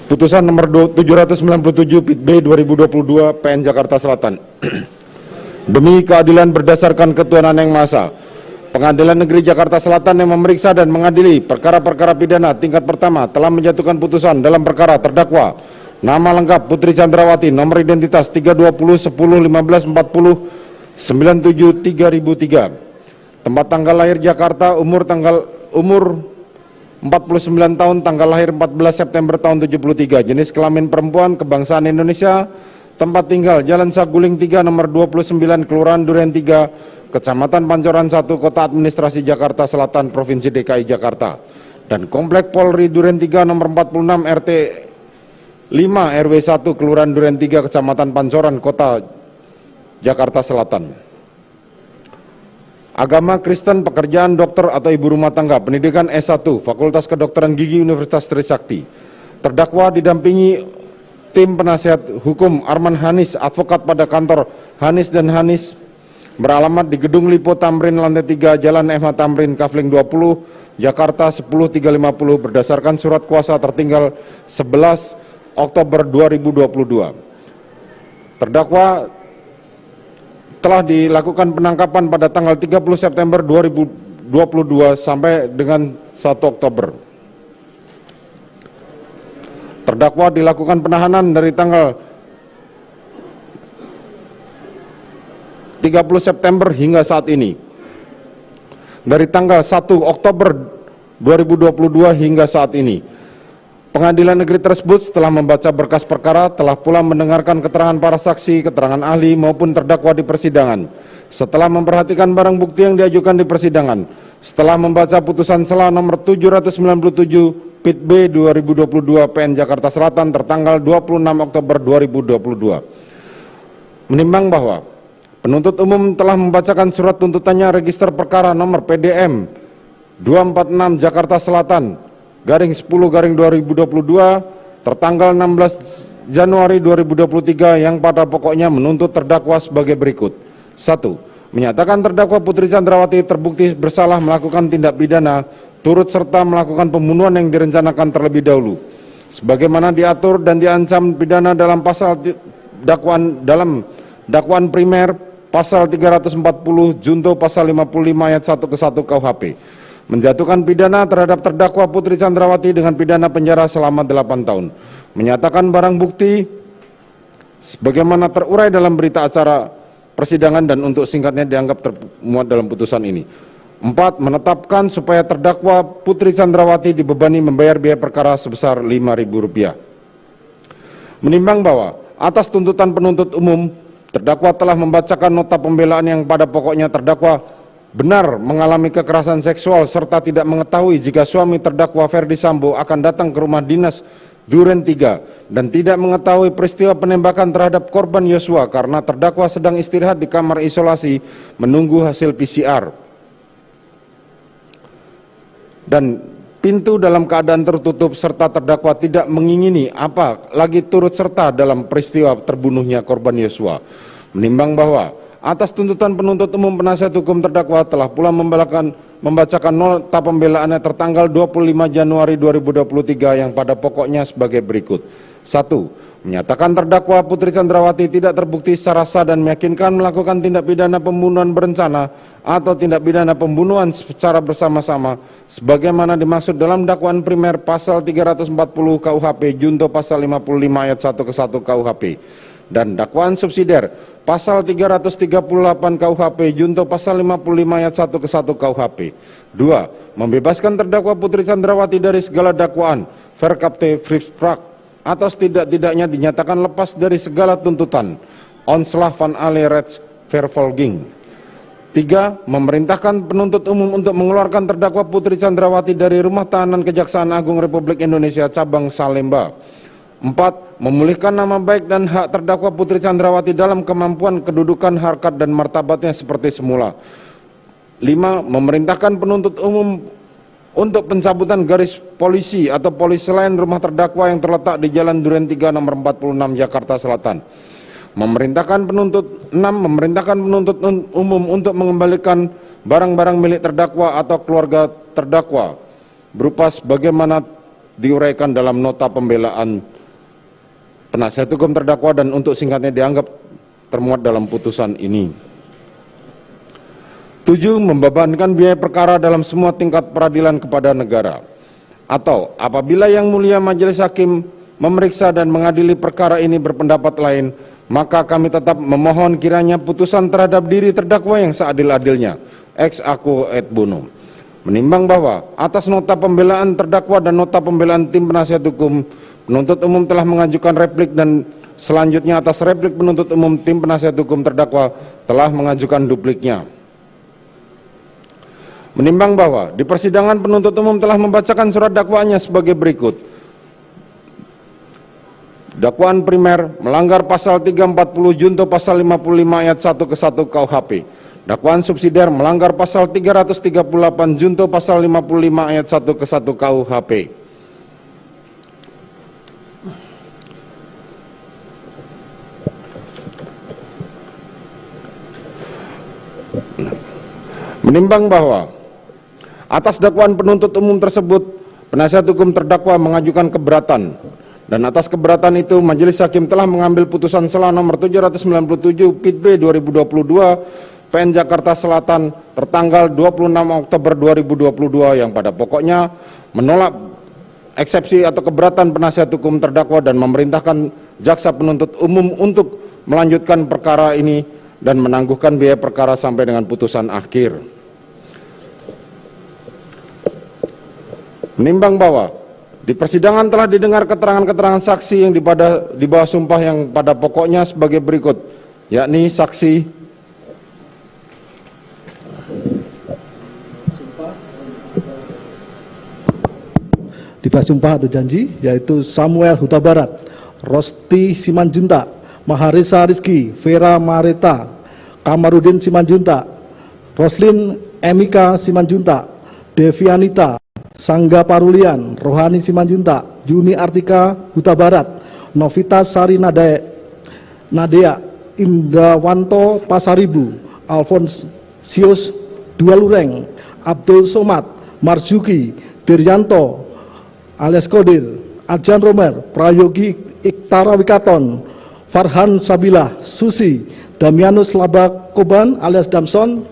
Putusan nomor 797 Pit B 2022 PN Jakarta Selatan. Demi keadilan berdasarkan ketuhanan yang Maha Esa, Pengadilan Negeri Jakarta Selatan yang memeriksa dan mengadili perkara-perkara pidana tingkat pertama telah menjatuhkan putusan dalam perkara terdakwa nama lengkap Putri Chandrawati, nomor identitas 320 10 15 40 97 3003, tempat tanggal lahir Jakarta, umur 49 tahun, tanggal lahir 14 September tahun 73, jenis kelamin perempuan, kebangsaan Indonesia, tempat tinggal Jalan Saguling 3 nomor 29, Kelurahan Duren 3, Kecamatan Pancoran 1, Kota Administrasi Jakarta Selatan, Provinsi DKI Jakarta, dan Komplek Polri Duren 3 nomor 46 RT 5 RW 1, Kelurahan Duren 3, Kecamatan Pancoran, Kota Jakarta Selatan. Agama Kristen, pekerjaan dokter atau ibu rumah tangga, pendidikan S1, Fakultas Kedokteran Gigi Universitas Trisakti. Terdakwa didampingi tim penasihat hukum Arman Hanis, advokat pada kantor Hanis dan Hanis, beralamat di Gedung Lipo Tamrin, lantai 3, Jalan MH Tamrin, Kafling 20, Jakarta 10350, berdasarkan surat kuasa tertinggal 11 Oktober 2022. Terdakwa telah dilakukan penangkapan pada tanggal 30 September 2022 sampai dengan 1 Oktober. Terdakwa dilakukan penahanan dari tanggal 30 September hingga saat ini. Dari tanggal 1 Oktober 2022 hingga saat ini. Pengadilan negeri tersebut setelah membaca berkas perkara telah pula mendengarkan keterangan para saksi, keterangan ahli maupun terdakwa di persidangan. Setelah memperhatikan barang bukti yang diajukan di persidangan, setelah membaca putusan sela nomor 797 Pit B 2022 PN Jakarta Selatan tertanggal 26 Oktober 2022, menimbang bahwa penuntut umum telah membacakan surat tuntutannya register perkara nomor PDM 246 Jakarta Selatan /10/2022 tertanggal 16 Januari 2023 yang pada pokoknya menuntut terdakwa sebagai berikut. 1. Menyatakan terdakwa Putri Chandrawati terbukti bersalah melakukan tindak pidana turut serta melakukan pembunuhan yang direncanakan terlebih dahulu, sebagaimana diatur dan diancam pidana dalam pasal dakwaan primer pasal 340 junto pasal 55 ayat 1 ke 1 KUHP. Menjatuhkan pidana terhadap terdakwa Putri Chandrawati dengan pidana penjara selama 8 tahun. Menyatakan barang bukti sebagaimana terurai dalam berita acara persidangan dan untuk singkatnya dianggap termuat dalam putusan ini. 4. Menetapkan supaya terdakwa Putri Chandrawati dibebani membayar biaya perkara sebesar Rp5.000. Menimbang bahwa atas tuntutan penuntut umum, terdakwa telah membacakan nota pembelaan yang pada pokoknya terdakwa benar mengalami kekerasan seksual serta tidak mengetahui jika suami terdakwa Ferdi Sambo akan datang ke rumah dinas Duren 3 dan tidak mengetahui peristiwa penembakan terhadap korban Yosua karena terdakwa sedang istirahat di kamar isolasi menunggu hasil PCR dan pintu dalam keadaan tertutup serta terdakwa tidak mengingini apa lagi turut serta dalam peristiwa terbunuhnya korban Yosua. Menimbang bahwa atas tuntutan penuntut umum, penasihat hukum terdakwa telah pula membacakan nota pembelaannya tertanggal 25 Januari 2023 yang pada pokoknya sebagai berikut. 1. Menyatakan terdakwa Putri Chandrawati tidak terbukti secara sah dan meyakinkan melakukan tindak pidana pembunuhan berencana atau tindak pidana pembunuhan secara bersama-sama sebagaimana dimaksud dalam dakwaan primer pasal 340 KUHP junto pasal 55 ayat 1 ke 1 KUHP. Dan dakwaan subsidiar pasal 338 KUHP junto pasal 55 ayat 1 ke 1 KUHP. 2. Membebaskan terdakwa Putri Chandrawati dari segala dakwaan verkapte fripspraak atau setidak-tidaknya dinyatakan lepas dari segala tuntutan onslag van alle rechts vervolging. 3. Memerintahkan penuntut umum untuk mengeluarkan terdakwa Putri Chandrawati dari rumah tahanan Kejaksaan Agung Republik Indonesia cabang Salemba. 4. Memulihkan nama baik dan hak terdakwa Putri Chandrawati dalam kemampuan, kedudukan, harkat, dan martabatnya seperti semula. 5. Memerintahkan penuntut umum untuk pencabutan garis polisi atau polis selain rumah terdakwa yang terletak di Jalan Duren 3 nomor 46 Jakarta Selatan. Memerintahkan penuntut umum untuk mengembalikan barang-barang milik terdakwa atau keluarga terdakwa berupa sebagaimana diuraikan dalam nota pembelaan penasihat hukum terdakwa dan untuk singkatnya dianggap termuat dalam putusan ini. 7. Membebankan biaya perkara dalam semua tingkat peradilan kepada negara. Atau apabila Yang Mulia Majelis Hakim memeriksa dan mengadili perkara ini berpendapat lain, maka kami tetap memohon kiranya putusan terhadap diri terdakwa yang seadil-adilnya, ex aequo et bono. Menimbang bahwa atas nota pembelaan terdakwa dan nota pembelaan tim penasihat hukum, penuntut umum telah mengajukan replik dan selanjutnya atas replik penuntut umum tim penasihat hukum terdakwa telah mengajukan dupliknya. Menimbang bahwa di persidangan penuntut umum telah membacakan surat dakwaannya sebagai berikut. Dakwaan primer melanggar pasal 340 junto pasal 55 ayat 1 ke 1 KUHP. Dakwaan subsidiar melanggar pasal 338 junto pasal 55 ayat 1 ke 1 KUHP. Menimbang bahwa atas dakwaan penuntut umum tersebut, penasihat hukum terdakwa mengajukan keberatan, dan atas keberatan itu Majelis Hakim telah mengambil putusan sela nomor 797 Pit B 2022 PN Jakarta Selatan tertanggal 26 Oktober 2022 yang pada pokoknya menolak eksepsi atau keberatan penasihat hukum terdakwa dan memerintahkan jaksa penuntut umum untuk melanjutkan perkara ini dan menangguhkan biaya perkara sampai dengan putusan akhir. Menimbang bahwa di persidangan telah didengar keterangan-keterangan saksi yang di bawah sumpah yang pada pokoknya sebagai berikut, yakni saksi di bawah sumpah atau janji, yaitu Samuel Huta Barat, Rosti Simanjuntak, Maharesa Rizky, Vera Mareta, Kamarudin Simanjuntak, Roslin Emika Simanjuntak, Devianita, Sangga Parulian, Rohani Simanjuntak, Juni Artika Huta Barat, Novita Sari Nadea, Indawanto Pasaribu, Alfonsius Dualureng, Abdul Somad, Marzuki, Diryanto, alias Kodir, Adjan Romer, Prayogi Iktara Wikaton, Farhan Sabilah, Susi, Damianus Labakoban alias Damson,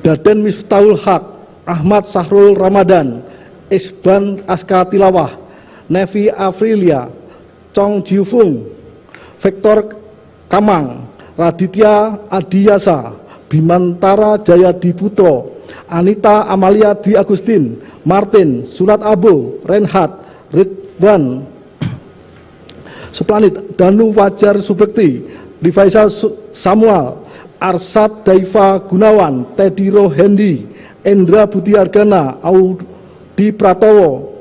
Daden Miftahul Haq, Ahmad Sahrul Ramadan, Isban Aska Tilawah, Nevi Afrilia, Chong Jiufung, Victor Kamang, Raditya Adiyasa, Bimantara Jayadi Putro, Anita Amalia Dwi Agustin, Martin, Surat Abo, Renhat, Ridwan Suplanit, Danu Fajar Subekti, Rifaisal Samuel, Arsad Daifa Gunawan, Teddy Rohendi, Endra Budi Argana, Audi Pratowo,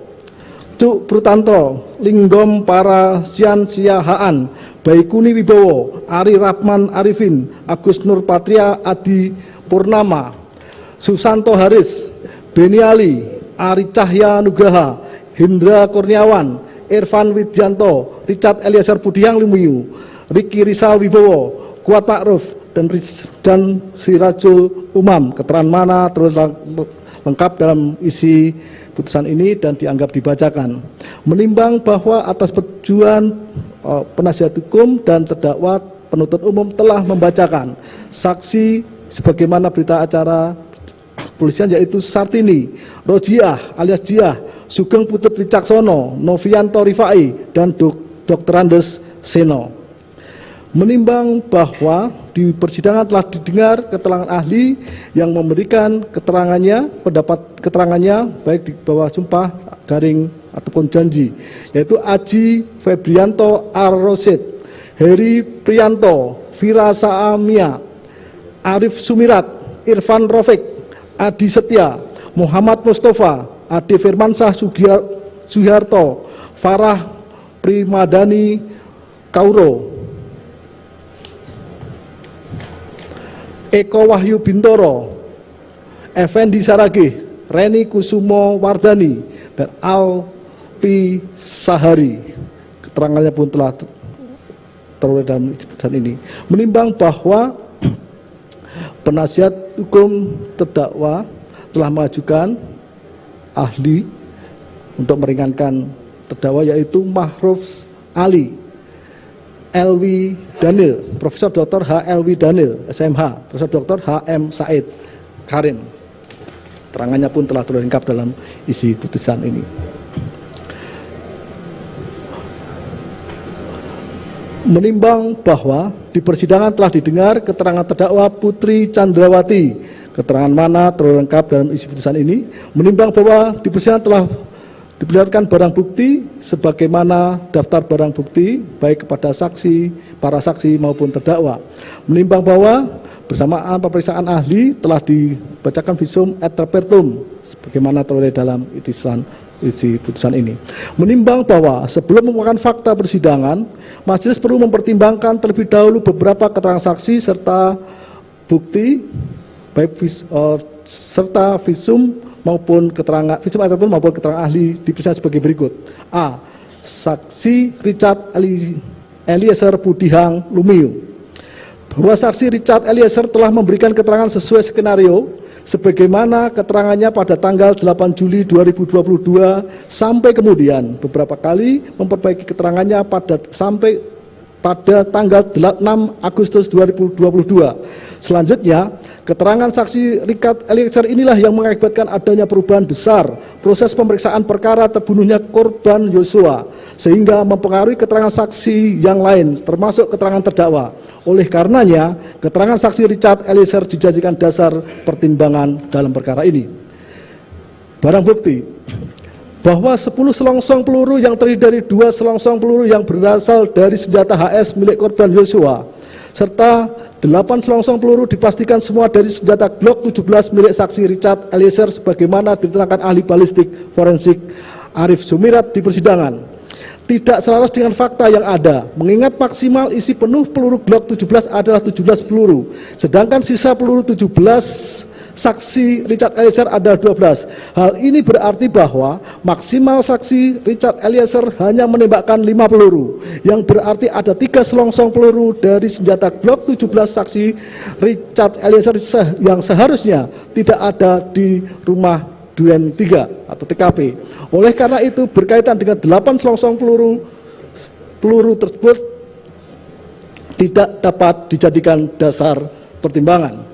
Cuk Prutanto, Linggom Parasian Siahaan, Baikuni Wibowo, Ari Rahman Arifin, Agus Nur Patria Adi Purnama, Susanto Haris, Beni Ali, Ari Cahya Nugraha, Hendra Kurniawan, Irfan Widjanto, Richard Eliezer Budiang Lumiyu, Riki Rizal Wibowo, Kuat Ma'ruf, dan Sirajul Umam. Keterangan mana terus lengkap dalam isi putusan ini dan dianggap dibacakan. Menimbang bahwa atas persetujuan penasihat hukum dan terdakwa, penuntut umum telah membacakan saksi sebagaimana berita acara polisian, yaitu Sartini, Rojiah alias Jiah, Sugeng Putut Wicaksono, Novianto Rifai, dan Dr. Andes Seno. Menimbang bahwa di persidangan telah didengar keterangan ahli yang memberikan keterangannya baik di bawah sumpah, garing ataupun janji, yaitu Aji Febrianto Ar-Rosid, Heri Prianto, Vira Saamia, Arif Sumirat, Irfan Rofik, Adi Setia, Muhammad Mustafa, Ade Firmansyah Sugiharto, Farah Primadani Kauro, Eko Wahyu Bintoro, Effendi Saragih, Reni Kusumo Wardani, dan Alpi Sahari. Keterangannya pun telah teroleh dalam putusan ini. Menimbang bahwa penasihat hukum terdakwa telah mengajukan ahli untuk meringankan terdakwa yaitu Mahruf Ali, Elwi Daniel, Profesor Dr. H. Elwi Daniel, SMH, Profesor Dr. H.M. Said Karim. Terangannya pun telah terlengkap dalam isi putusan ini. Menimbang bahwa di persidangan telah didengar keterangan terdakwa Putri Chandrawati, keterangan mana terlengkap dalam isi putusan ini. Menimbang bahwa di persidangan telah diperlihatkan barang bukti sebagaimana daftar barang bukti baik kepada saksi, para saksi maupun terdakwa. Menimbang bahwa bersamaan pemeriksaan ahli telah dibacakan visum et repertum sebagaimana teroleh dalam isi putusan ini. Menimbang bahwa sebelum memutuskan fakta persidangan, majelis perlu mempertimbangkan terlebih dahulu beberapa keterangan saksi serta bukti baik serta visum maupun keterangan visum et repertum maupun keterangan ahli di persidangan sebagai berikut. A. Saksi Richard Eliezer Budihang Lumiu, bahwa saksi Richard Eliezer telah memberikan keterangan sesuai skenario sebagaimana keterangannya pada tanggal 8 Juli 2022 sampai kemudian beberapa kali memperbaiki keterangannya sampai pada tanggal 6 Agustus 2022. Selanjutnya, keterangan saksi Richard Eliezer inilah yang mengakibatkan adanya perubahan besar proses pemeriksaan perkara terbunuhnya korban Yosua, sehingga mempengaruhi keterangan saksi yang lain, termasuk keterangan terdakwa. Oleh karenanya, keterangan saksi Richard Eliezer dijadikan dasar pertimbangan dalam perkara ini. Barang bukti, bahwa 10 selongsong peluru yang terdiri dari 2 selongsong peluru yang berasal dari senjata HS milik korban Yosua, serta 8 selongsong peluru dipastikan semua dari senjata Glock 17 milik saksi Richard Eliezer sebagaimana diterangkan ahli balistik forensik Arif Sumirat di persidangan, tidak selaras dengan fakta yang ada, mengingat maksimal isi penuh peluru Glock 17 adalah 17 peluru, sedangkan sisa peluru 17 saksi Richard Eliezer ada 12. Hal ini berarti bahwa maksimal saksi Richard Eliezer hanya menembakkan 5 peluru, yang berarti ada 3 selongsong peluru dari senjata Glock 17 saksi Richard Eliezer yang seharusnya tidak ada di rumah Duren 3 atau TKP. Oleh karena itu, berkaitan dengan 8 selongsong peluru tersebut tidak dapat dijadikan dasar pertimbangan.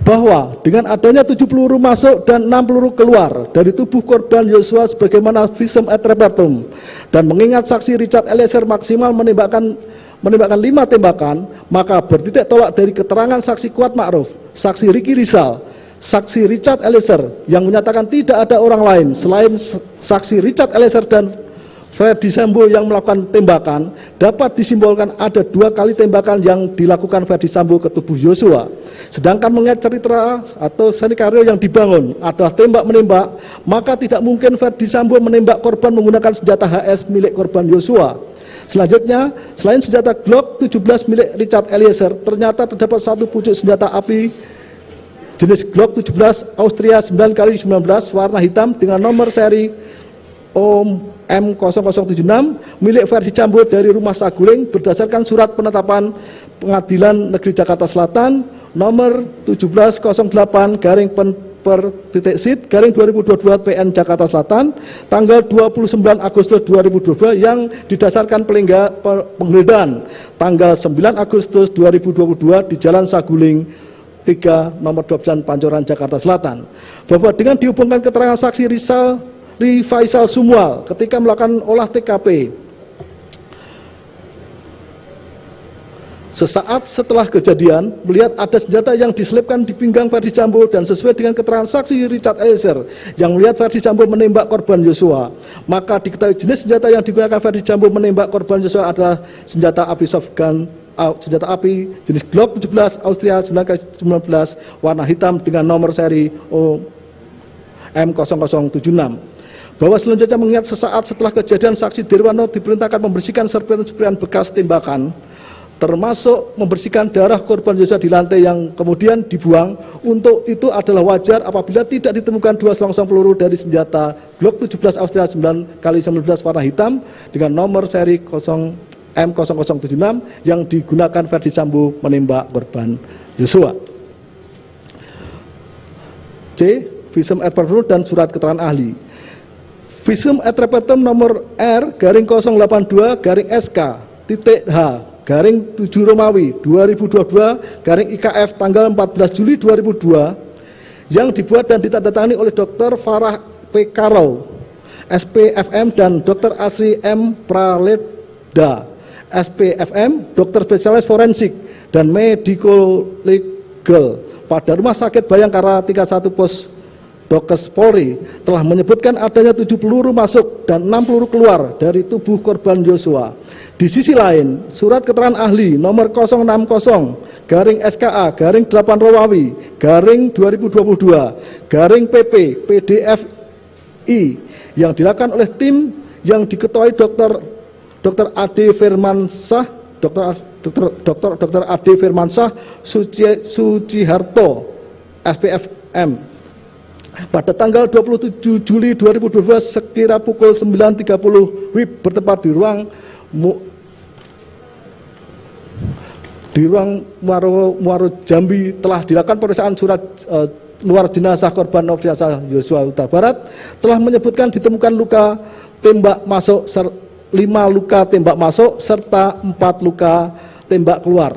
Bahwa dengan adanya 7 peluru masuk dan 6 peluru keluar dari tubuh korban Yosua sebagaimana visum et repertum, dan mengingat saksi Richard Eliezer maksimal menembakkan 5 tembakan, maka bertitik tolak dari keterangan saksi Kuat Ma'ruf, saksi Ricky Rizal, saksi Richard Eliezer yang menyatakan tidak ada orang lain selain saksi Richard Eliezer dan Ferdi Sambo yang melakukan tembakan, dapat disimbolkan ada 2 kali tembakan yang dilakukan Ferdi Sambo ke tubuh Yosua. Sedangkan mengingat cerita atau skenario yang dibangun adalah tembak-menembak, maka tidak mungkin Ferdi Sambo menembak korban menggunakan senjata HS milik korban Yosua. Selanjutnya, selain senjata Glock 17 milik Richard Eliezer, ternyata terdapat 1 pucuk senjata api jenis Glock 17 Austria 9x19 warna hitam dengan nomor seri M0076 milik Ferdi Sambo dari Rumah Saguling berdasarkan surat penetapan Pengadilan Negeri Jakarta Selatan nomor 1708/per/sit/2022 PN Jakarta Selatan tanggal 29 Agustus 2022 yang didasarkan penggeledahan tanggal 9 Agustus 2022 di Jalan Saguling 3 nomor 12 Pancoran Jakarta Selatan, bahwa dengan dihubungkan keterangan saksi Faisal Sumual ketika melakukan olah TKP sesaat setelah kejadian, melihat ada senjata yang diselipkan di pinggang Ferdi Sambo, dan sesuai dengan keterangan saksi Richard Eliezer yang melihat Ferdi Sambo menembak korban Yosua, maka diketahui jenis senjata yang digunakan Ferdi Sambo menembak korban Yosua adalah senjata api softgun, senjata api jenis Glock 17 Austria 9x19 warna hitam dengan nomor seri M0076. Bahwa selanjutnya mengingat sesaat setelah kejadian saksi Dirwano diperintahkan membersihkan serpihan-serpihan bekas tembakan, termasuk membersihkan darah korban Yosua di lantai yang kemudian dibuang. Untuk itu adalah wajar apabila tidak ditemukan 2 selongsong peluru dari senjata Glock 17 Austria 9x19 warna hitam dengan nomor seri M0076 yang digunakan Ferdi Sambo menembak korban Yosua. C. Visum et repertum dan surat keterangan ahli. Visum et repertum nomor R garing 082 garing SK titik H garing 7 Romawi 2022 garing IKF tanggal 14 Juli 2002 yang dibuat dan ditandatangani oleh Dr. Farah P. Karau, SPFM, dan Dr. Asri M. Praleda, SPFM, dokter spesialis forensik dan medico legal pada Rumah Sakit Bayangkara 31 Pos Dokes Polri telah menyebutkan adanya 7 peluru masuk dan 6 peluru keluar dari tubuh korban Yosua. Di sisi lain, surat keterangan ahli nomor 060 garing SKA garing 8 Romawi garing 2022 garing PP PDFI yang dilakukan oleh tim yang diketuai Dr. Ade Firmansah, Dr. Ade Firmansah Suciharto, SPFM, pada tanggal 27 Juli 2022 sekira pukul 9.30 WIB bertempat di ruang Muaro Jambi telah dilakukan pemeriksaan surat luar jenazah korban Nofriansah Yosua Huta Barat, telah menyebutkan ditemukan luka tembak masuk 5 luka tembak masuk serta 4 luka tembak keluar.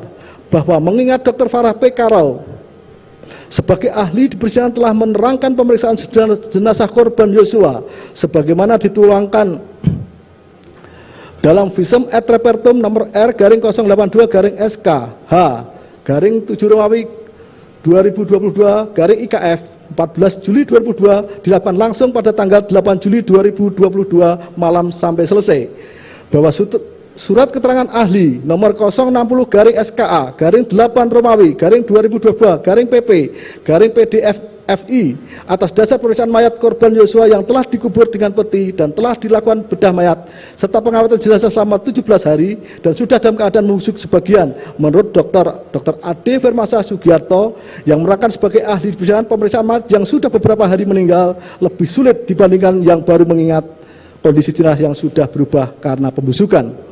Bahwa mengingat Dr. Farah P. Karau sebagai ahli di persidangan telah menerangkan pemeriksaan jenazah korban Yosua sebagaimana dituangkan dalam visum et repertum nomor R garing 082 garing SK H garing 7 Romawi 2022 garing IKF 14 Juli 2002 dilakukan langsung pada tanggal 8 Juli 2022 malam sampai selesai. Bahwa surat keterangan ahli nomor 060 garing SKA garing 8 Romawi garing 2022 garing PP garing PDFI atas dasar pemeriksaan mayat korban Yosua yang telah dikubur dengan peti dan telah dilakukan bedah mayat serta pengawatan jenazah selama 17 hari dan sudah dalam keadaan membusuk sebagian menurut Dr. Ade Firmansah Sugiarto yang merupakan sebagai ahli di bidang pemeriksaan mayat yang sudah beberapa hari meninggal lebih sulit dibandingkan yang baru mengingat kondisi jenazah yang sudah berubah karena pembusukan.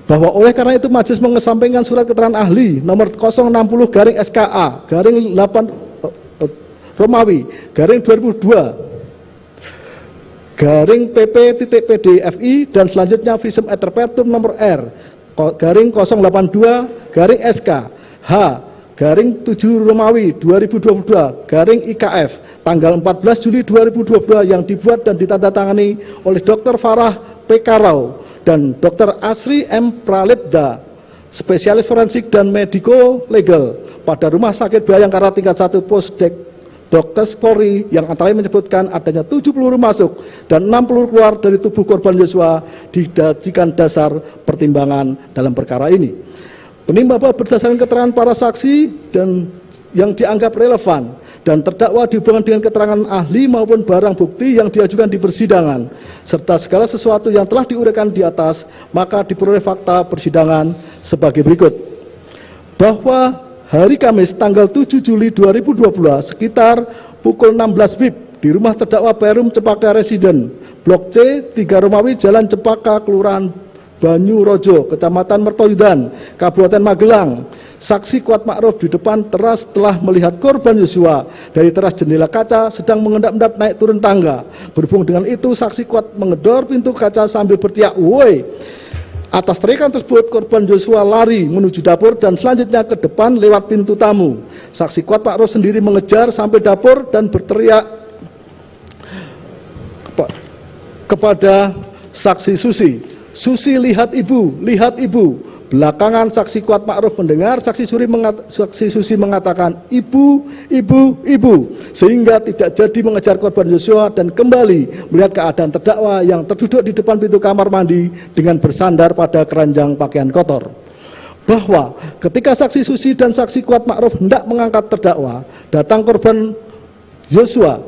Bahwa oleh karena itu majelis mengesampingkan surat keterangan ahli nomor 060 garing SKA garing 8 Romawi garing 2002 garing PP.PDFI dan selanjutnya visum et repertum nomor R garing 082 garing SK H garing 7 Romawi 2022 garing IKF tanggal 14 Juli 2022 yang dibuat dan ditandatangani oleh Dr. Farah P. Karau dan Dr. Asri M. Praleda, spesialis forensik dan mediko legal pada Rumah Sakit Bayangkara tingkat 1 Pos Dokes Polri yang antara lain menyebutkan adanya 7 peluru masuk dan 6 peluru keluar dari tubuh korban Yosua dijadikan dasar pertimbangan dalam perkara ini. Penimbang bahwa berdasarkan keterangan para saksi dan yang dianggap relevan dan terdakwa dihubungkan dengan keterangan ahli maupun barang bukti yang diajukan di persidangan serta segala sesuatu yang telah diuraikan di atas, maka diperoleh fakta persidangan sebagai berikut. Bahwa hari Kamis tanggal 7 Juli 2022 sekitar pukul 16 WIB di rumah terdakwa Perum Cempaka Residen, Blok C, 3 Romawi, Jalan Cempaka, Kelurahan Banyurojo, Kecamatan Mertoyudan, Kabupaten Magelang, saksi Kuat Ma'ruf di depan teras telah melihat korban Yosua dari teras jendela kaca sedang mengendap-endap naik turun tangga. Berhubung dengan itu, saksi Kuat mengedor pintu kaca sambil berteriak, "Woi!" Atas teriakan tersebut, korban Yosua lari menuju dapur dan selanjutnya ke depan lewat pintu tamu. Saksi Kuat Ma'ruf sendiri mengejar sampai dapur dan berteriak kepada saksi Susi, "Susi, lihat ibu, lihat ibu." Belakangan saksi Kuat Ma'ruf mendengar saksi Susi mengatakan, "Ibu, ibu, ibu," sehingga tidak jadi mengejar korban Yosua dan kembali melihat keadaan terdakwa yang terduduk di depan pintu kamar mandi dengan bersandar pada keranjang pakaian kotor. Bahwa ketika saksi Susi dan saksi Kuat Ma'ruf hendak mengangkat terdakwa, datang korban Yosua,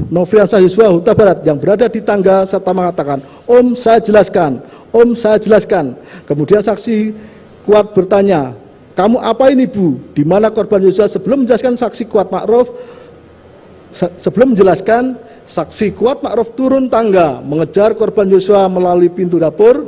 Nofriansah Yosua Huta Barat yang berada di tangga serta mengatakan, "Om, saya jelaskan, Om, saya jelaskan." Kemudian saksi Kuat bertanya, "Kamu apa ini, Bu?" Di mana korban Yosua sebelum menjelaskan saksi Kuat Ma'ruf, saksi Kuat Ma'ruf turun tangga mengejar korban Yosua melalui pintu dapur.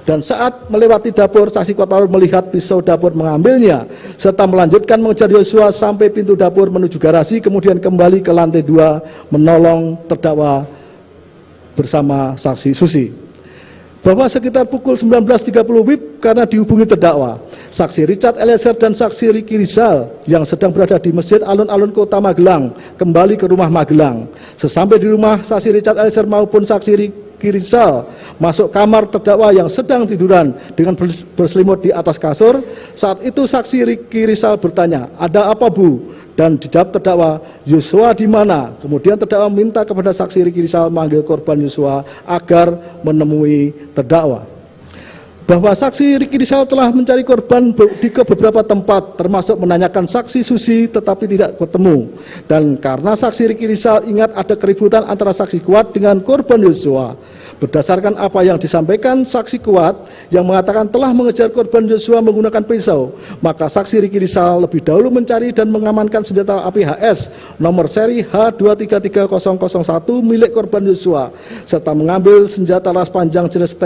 Dan saat melewati dapur, saksi Kuat Ma'ruf melihat pisau dapur mengambilnya, serta melanjutkan mengejar Yosua sampai pintu dapur menuju garasi, kemudian kembali ke lantai 2 menolong terdakwa bersama saksi Susi. Bahwa sekitar pukul 19.30 WIB karena dihubungi terdakwa, saksi Richard Eliezer dan saksi Ricky Rizal yang sedang berada di Masjid Alun-Alun Kota Magelang kembali ke rumah Magelang. Sesampai di rumah, saksi Richard Eliezer maupun saksi Ricky Rizal masuk kamar terdakwa yang sedang tiduran dengan berselimut di atas kasur. Saat itu saksi Ricky Rizal bertanya, "Ada apa, Bu?" Dan dijawab terdakwa, "Yosua di mana?" Kemudian terdakwa minta kepada saksi Ricky Rizal manggil korban Yosua agar menemui terdakwa. Bahwa saksi Ricky Rizal telah mencari korban di beberapa tempat, termasuk menanyakan saksi Susi tetapi tidak bertemu. Dan karena saksi Ricky Rizal ingat ada keributan antara saksi Kuat dengan korban Yosua. Berdasarkan apa yang disampaikan saksi Kuat yang mengatakan telah mengejar korban Yosua menggunakan pisau, maka saksi Ricky Rizal lebih dahulu mencari dan mengamankan senjata api HS nomor seri H233001 milik korban Yosua, serta mengambil senjata las panjang jenis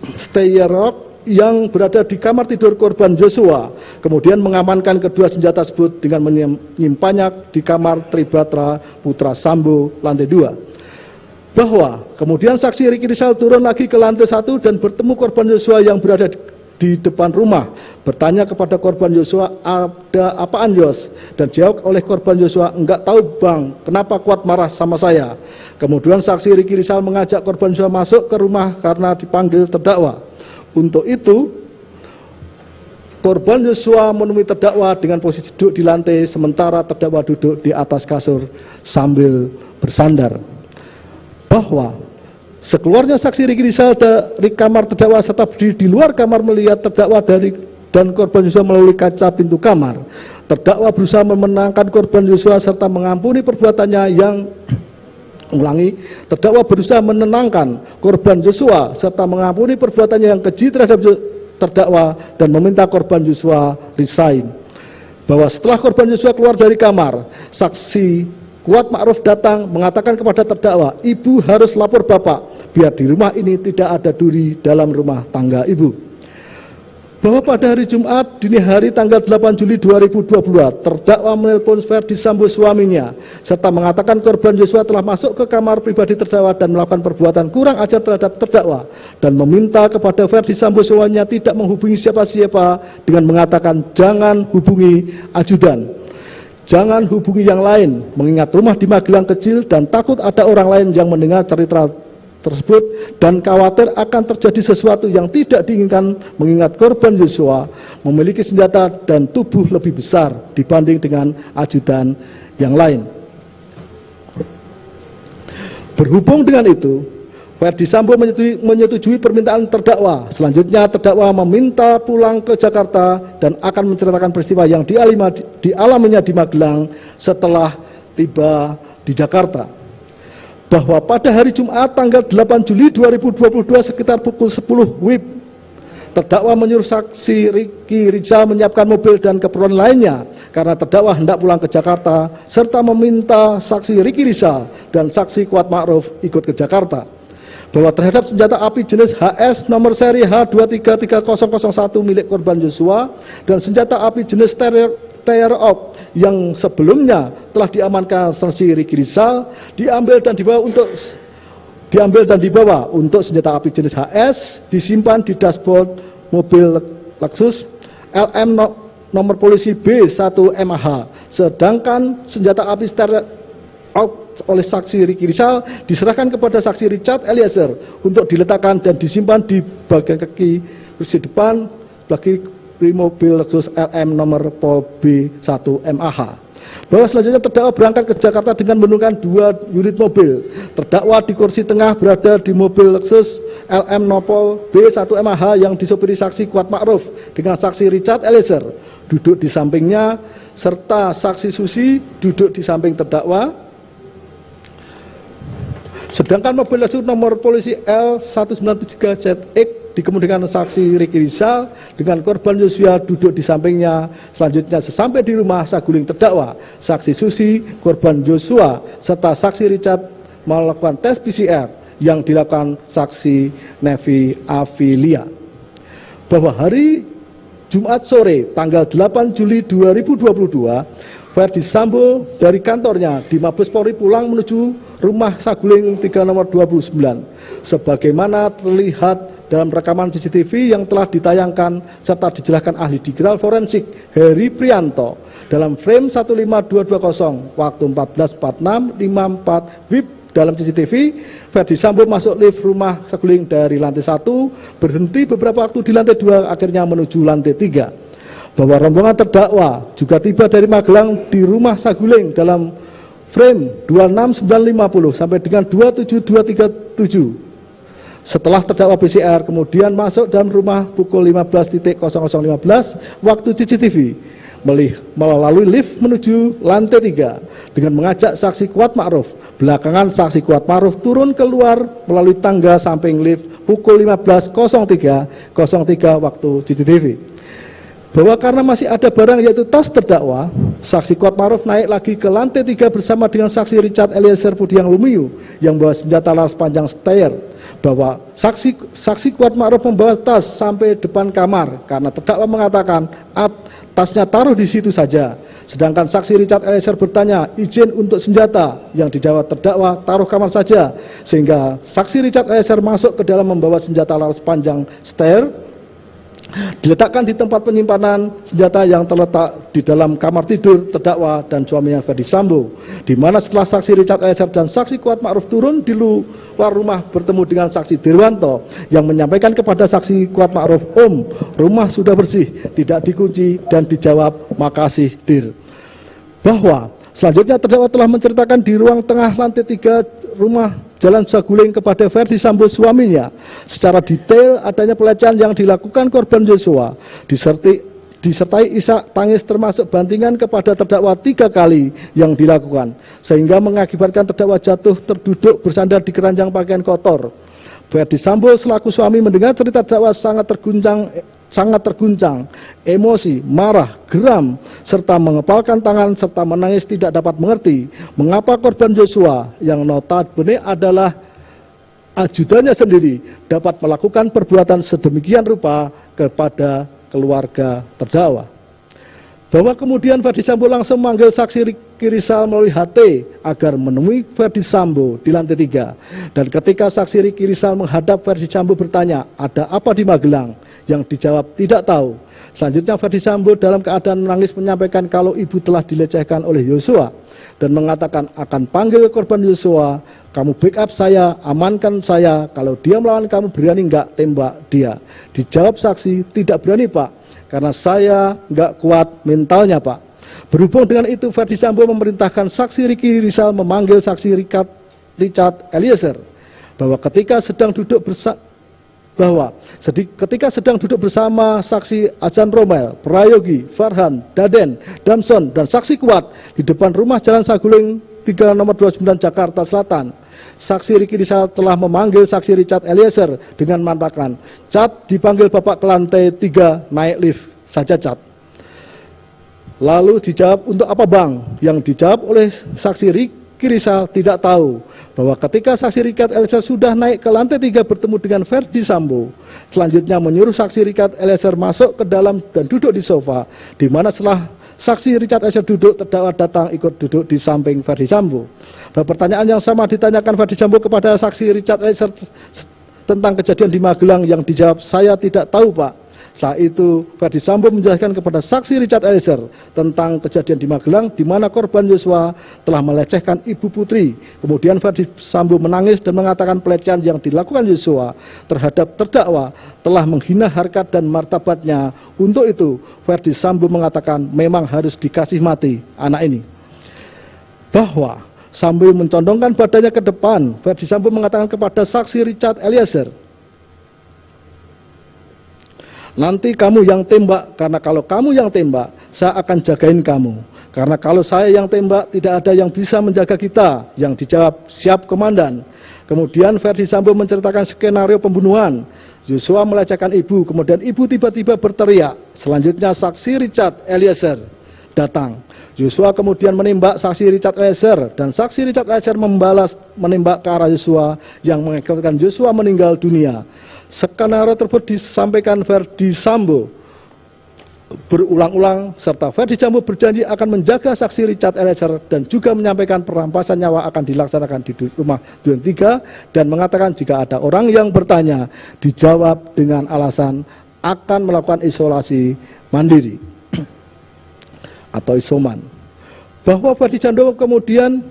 Steyerok yang berada di kamar tidur korban Yosua, kemudian mengamankan kedua senjata tersebut dengan menyimpannya di kamar Tribatra Putra Sambo lantai 2. Bahwa kemudian saksi Ricky Rizal turun lagi ke lantai 1 dan bertemu korban Yosua yang berada di depan rumah, bertanya kepada korban Yosua, "Ada apaan, Yos?" Dan jawab oleh korban Yosua, "Enggak tahu, Bang, kenapa Kuat marah sama saya?" Kemudian saksi Ricky Rizal mengajak korban Yosua masuk ke rumah karena dipanggil terdakwa. Untuk itu, korban Yosua menemui terdakwa dengan posisi duduk di lantai, sementara terdakwa duduk di atas kasur sambil bersandar. Bahwa sekeluarnya saksi Ricky Rizal dari kamar terdakwa serta berdiri di luar kamar melihat terdakwa dan korban Yosua melalui kaca pintu kamar. Terdakwa berusaha memenangkan korban Yosua serta mengampuni perbuatannya yang terdakwa berusaha menenangkan korban Yosua serta mengampuni perbuatannya yang keji terhadap terdakwa dan meminta korban Yosua resign. Bahwa setelah korban Yosua keluar dari kamar, saksi Kuat Ma'ruf datang mengatakan kepada terdakwa, "Ibu harus lapor Bapak, biar di rumah ini tidak ada duri dalam rumah tangga Ibu." Bahwa pada hari Jumat dini hari tanggal 8 Juli 2022, terdakwa menelpon Verdi Sambo suaminya, serta mengatakan korban Yosua telah masuk ke kamar pribadi terdakwa dan melakukan perbuatan kurang ajar terhadap terdakwa, dan meminta kepada Verdi Sambo suaminya tidak menghubungi siapa-siapa dengan mengatakan, "Jangan hubungi ajudan, jangan hubungi yang lain, mengingat rumah di Magelang kecil dan takut ada orang lain yang mendengar cerita tersebut dan khawatir akan terjadi sesuatu yang tidak diinginkan, mengingat korban Yosua memiliki senjata dan tubuh lebih besar dibanding dengan ajudan yang lain." Berhubung dengan itu, Verdi Sambo menyetujui permintaan terdakwa. Selanjutnya terdakwa meminta pulang ke Jakarta dan akan menceritakan peristiwa yang dialaminya di Magelang setelah tiba di Jakarta. Bahwa pada hari Jumat tanggal 8 Juli 2022 sekitar pukul 10 WIB, terdakwa menyuruh saksi Ricky Rizal menyiapkan mobil dan keperluan lainnya karena terdakwa hendak pulang ke Jakarta, serta meminta saksi Ricky Rizal dan saksi Kuat Ma'ruf ikut ke Jakarta. Bahwa terhadap senjata api jenis HS nomor seri H233001 milik korban Yosua dan senjata api jenis Steyerok yang sebelumnya telah diamankan saksi Ricky Rizal diambil dan dibawa untuk senjata api jenis HS disimpan di dashboard mobil Lexus LM nomor polisi B1MAH, sedangkan senjata api Steyerok oleh saksi Ricky Rizal diserahkan kepada saksi Richard Eliezer untuk diletakkan dan disimpan di bagian kaki kursi depan bagi mobil Lexus LM nomor Pol B1MAH. Bahwa selanjutnya terdakwa berangkat ke Jakarta dengan menggunakan 2 unit mobil. Terdakwa di kursi tengah berada di mobil Lexus LM Nopol B1MAH yang disopiri saksi Kuat Ma'ruf dengan saksi Richard Eliezer duduk di sampingnya, serta saksi Susi duduk di samping terdakwa. Sedangkan mobil Lexus nomor polisi L193ZX dikemudikan saksi Ricky Rizal dengan korban Yosua duduk di sampingnya. Selanjutnya sesampai di rumah saguling terdakwa, saksi Susi, korban Yosua, serta saksi Richard melakukan tes PCR yang dilakukan saksi Nevi Avilia. Bahwa hari Jumat sore tanggal 8 Juli 2022, Verdi Sambo dari kantornya di Mabes Polri pulang menuju rumah Saguling 3 nomor 29 sebagaimana terlihat dalam rekaman CCTV yang telah ditayangkan serta dijelaskan ahli digital forensik Heri Prianto dalam frame 15220 waktu 14.46.54 WIB. Dalam CCTV, Ferdi Sambo masuk lift rumah Saguling dari lantai 1, berhenti beberapa waktu di lantai 2, akhirnya menuju lantai 3. Bahwa rombongan terdakwa juga tiba dari Magelang di rumah Saguling dalam frame 26950 sampai dengan 27237. Setelah terdakwa BCR kemudian masuk dalam rumah pukul 15.0015 waktu CCTV melalui lift menuju lantai 3 dengan mengajak saksi Kuat Ma'ruf. Belakangan saksi Kuat Ma'ruf turun keluar melalui tangga samping lift pukul 15.03 waktu CCTV. Bahwa karena masih ada barang yaitu tas terdakwa, saksi Kuat Ma'ruf naik lagi ke lantai 3 bersama dengan saksi Richard Eliezer Budiang Lumiu yang membawa senjata laras panjang steyr. Bahwa saksi Kuat Ma'ruf membawa tas sampai depan kamar karena terdakwa mengatakan tasnya taruh di situ saja. Sedangkan saksi Richard Eliezer bertanya izin untuk senjata, yang dijawab terdakwa taruh kamar saja, sehingga saksi Richard Eliezer masuk ke dalam membawa senjata laras panjang steyr diletakkan di tempat penyimpanan senjata yang terletak di dalam kamar tidur terdakwa dan suaminya Ferdi Sambo, di mana setelah saksi Richard Eliezer dan saksi Kuat Ma'ruf turun di luar rumah bertemu dengan saksi Dirwanto yang menyampaikan kepada saksi Kuat Ma'ruf, rumah sudah bersih, tidak dikunci, dan dijawab makasih Dir. Bahwa selanjutnya terdakwa telah menceritakan di ruang tengah lantai 3 rumah Jalan Saguling kepada Ferdi Sambo suaminya secara detail adanya pelecehan yang dilakukan korban Joshua, disertai isak tangis termasuk bantingan kepada terdakwa 3 kali yang dilakukan, sehingga mengakibatkan terdakwa jatuh terduduk bersandar di keranjang pakaian kotor. Ferdi Sambo selaku suami mendengar cerita terdakwa sangat terguncang, emosi, marah, geram, serta mengepalkan tangan serta menangis tidak dapat mengerti mengapa korban Joshua yang notabene adalah ajudannya sendiri dapat melakukan perbuatan sedemikian rupa kepada keluarga terdakwa. Bahwa kemudian Ferdi Sambo langsung memanggil saksi Ricky Rizal melalui HT agar menemui Ferdi Sambo di lantai 3. Dan ketika saksi Ricky Rizal menghadap Ferdi Sambo bertanya, ada apa di Magelang? Yang dijawab tidak tahu. Selanjutnya Ferdi Sambo dalam keadaan menangis menyampaikan kalau ibu telah dilecehkan oleh Joshua dan mengatakan akan panggil korban Joshua, kamu backup saya, amankan saya, kalau dia melawan kamu berani enggak tembak dia? Dijawab saksi, tidak berani Pak, karena saya enggak kuat mentalnya Pak. Berhubung dengan itu Ferdi Sambo memerintahkan saksi Ricky Rizal memanggil saksi Richard Eliezer bahwa ketika sedang duduk bersama saksi Ajan Romel, Prayogi, Farhan, Daden, Damson, dan saksi Kuat di depan rumah Jalan Saguling 3 nomor 29 Jakarta Selatan, saksi Ricky Rizal telah memanggil saksi Richard Eliezer dengan mengatakan, Cat dipanggil Bapak ke lantai 3 naik lift saja Cat. Lalu dijawab, untuk apa Bang? Yang dijawab oleh saksi Ricky Rizal tidak tahu bahwa ketika saksi Richard Eliezer sudah naik ke lantai 3 bertemu dengan Ferdi Sambo, selanjutnya menyuruh saksi Richard Eliezer masuk ke dalam dan duduk di sofa, di mana setelah saksi Richard Eliezer duduk, terdakwa datang ikut duduk di samping Ferdi Sambo. Pertanyaan yang sama ditanyakan Ferdi Sambo kepada saksi Richard Eliezer tentang kejadian di Magelang, yang dijawab saya tidak tahu Pak. Setelah itu Ferdi Sambo menjelaskan kepada saksi Richard Eliezer tentang kejadian di Magelang di mana korban Joshua telah melecehkan ibu putri. Kemudian Ferdi Sambo menangis dan mengatakan pelecehan yang dilakukan Joshua terhadap terdakwa telah menghina harkat dan martabatnya. Untuk itu Ferdi Sambo mengatakan memang harus dikasih mati anak ini. Bahwa sambil mencondongkan badannya ke depan, Ferdi Sambo mengatakan kepada saksi Richard Eliezer, nanti kamu yang tembak, karena kalau kamu yang tembak, saya akan jagain kamu. Karena kalau saya yang tembak, tidak ada yang bisa menjaga kita. Yang dijawab, siap komandan. Kemudian Ferdi Sambo menceritakan skenario pembunuhan. Joshua melecehkan ibu, kemudian ibu tiba-tiba berteriak. Selanjutnya saksi Richard Eliezer datang. Joshua kemudian menembak saksi Richard Eliezer, dan saksi Richard Eliezer membalas menembak ke arah Joshua yang mengakibatkan Joshua meninggal dunia. Skenario tersebut disampaikan Ferdi Sambo berulang-ulang, serta Ferdi Sambo berjanji akan menjaga saksi Richard Eliezer dan juga menyampaikan perampasan nyawa akan dilaksanakan di rumah Duren 3 dan mengatakan jika ada orang yang bertanya, dijawab dengan alasan akan melakukan isolasi mandiri atau isoman. Bahwa Ferdi Sambo kemudian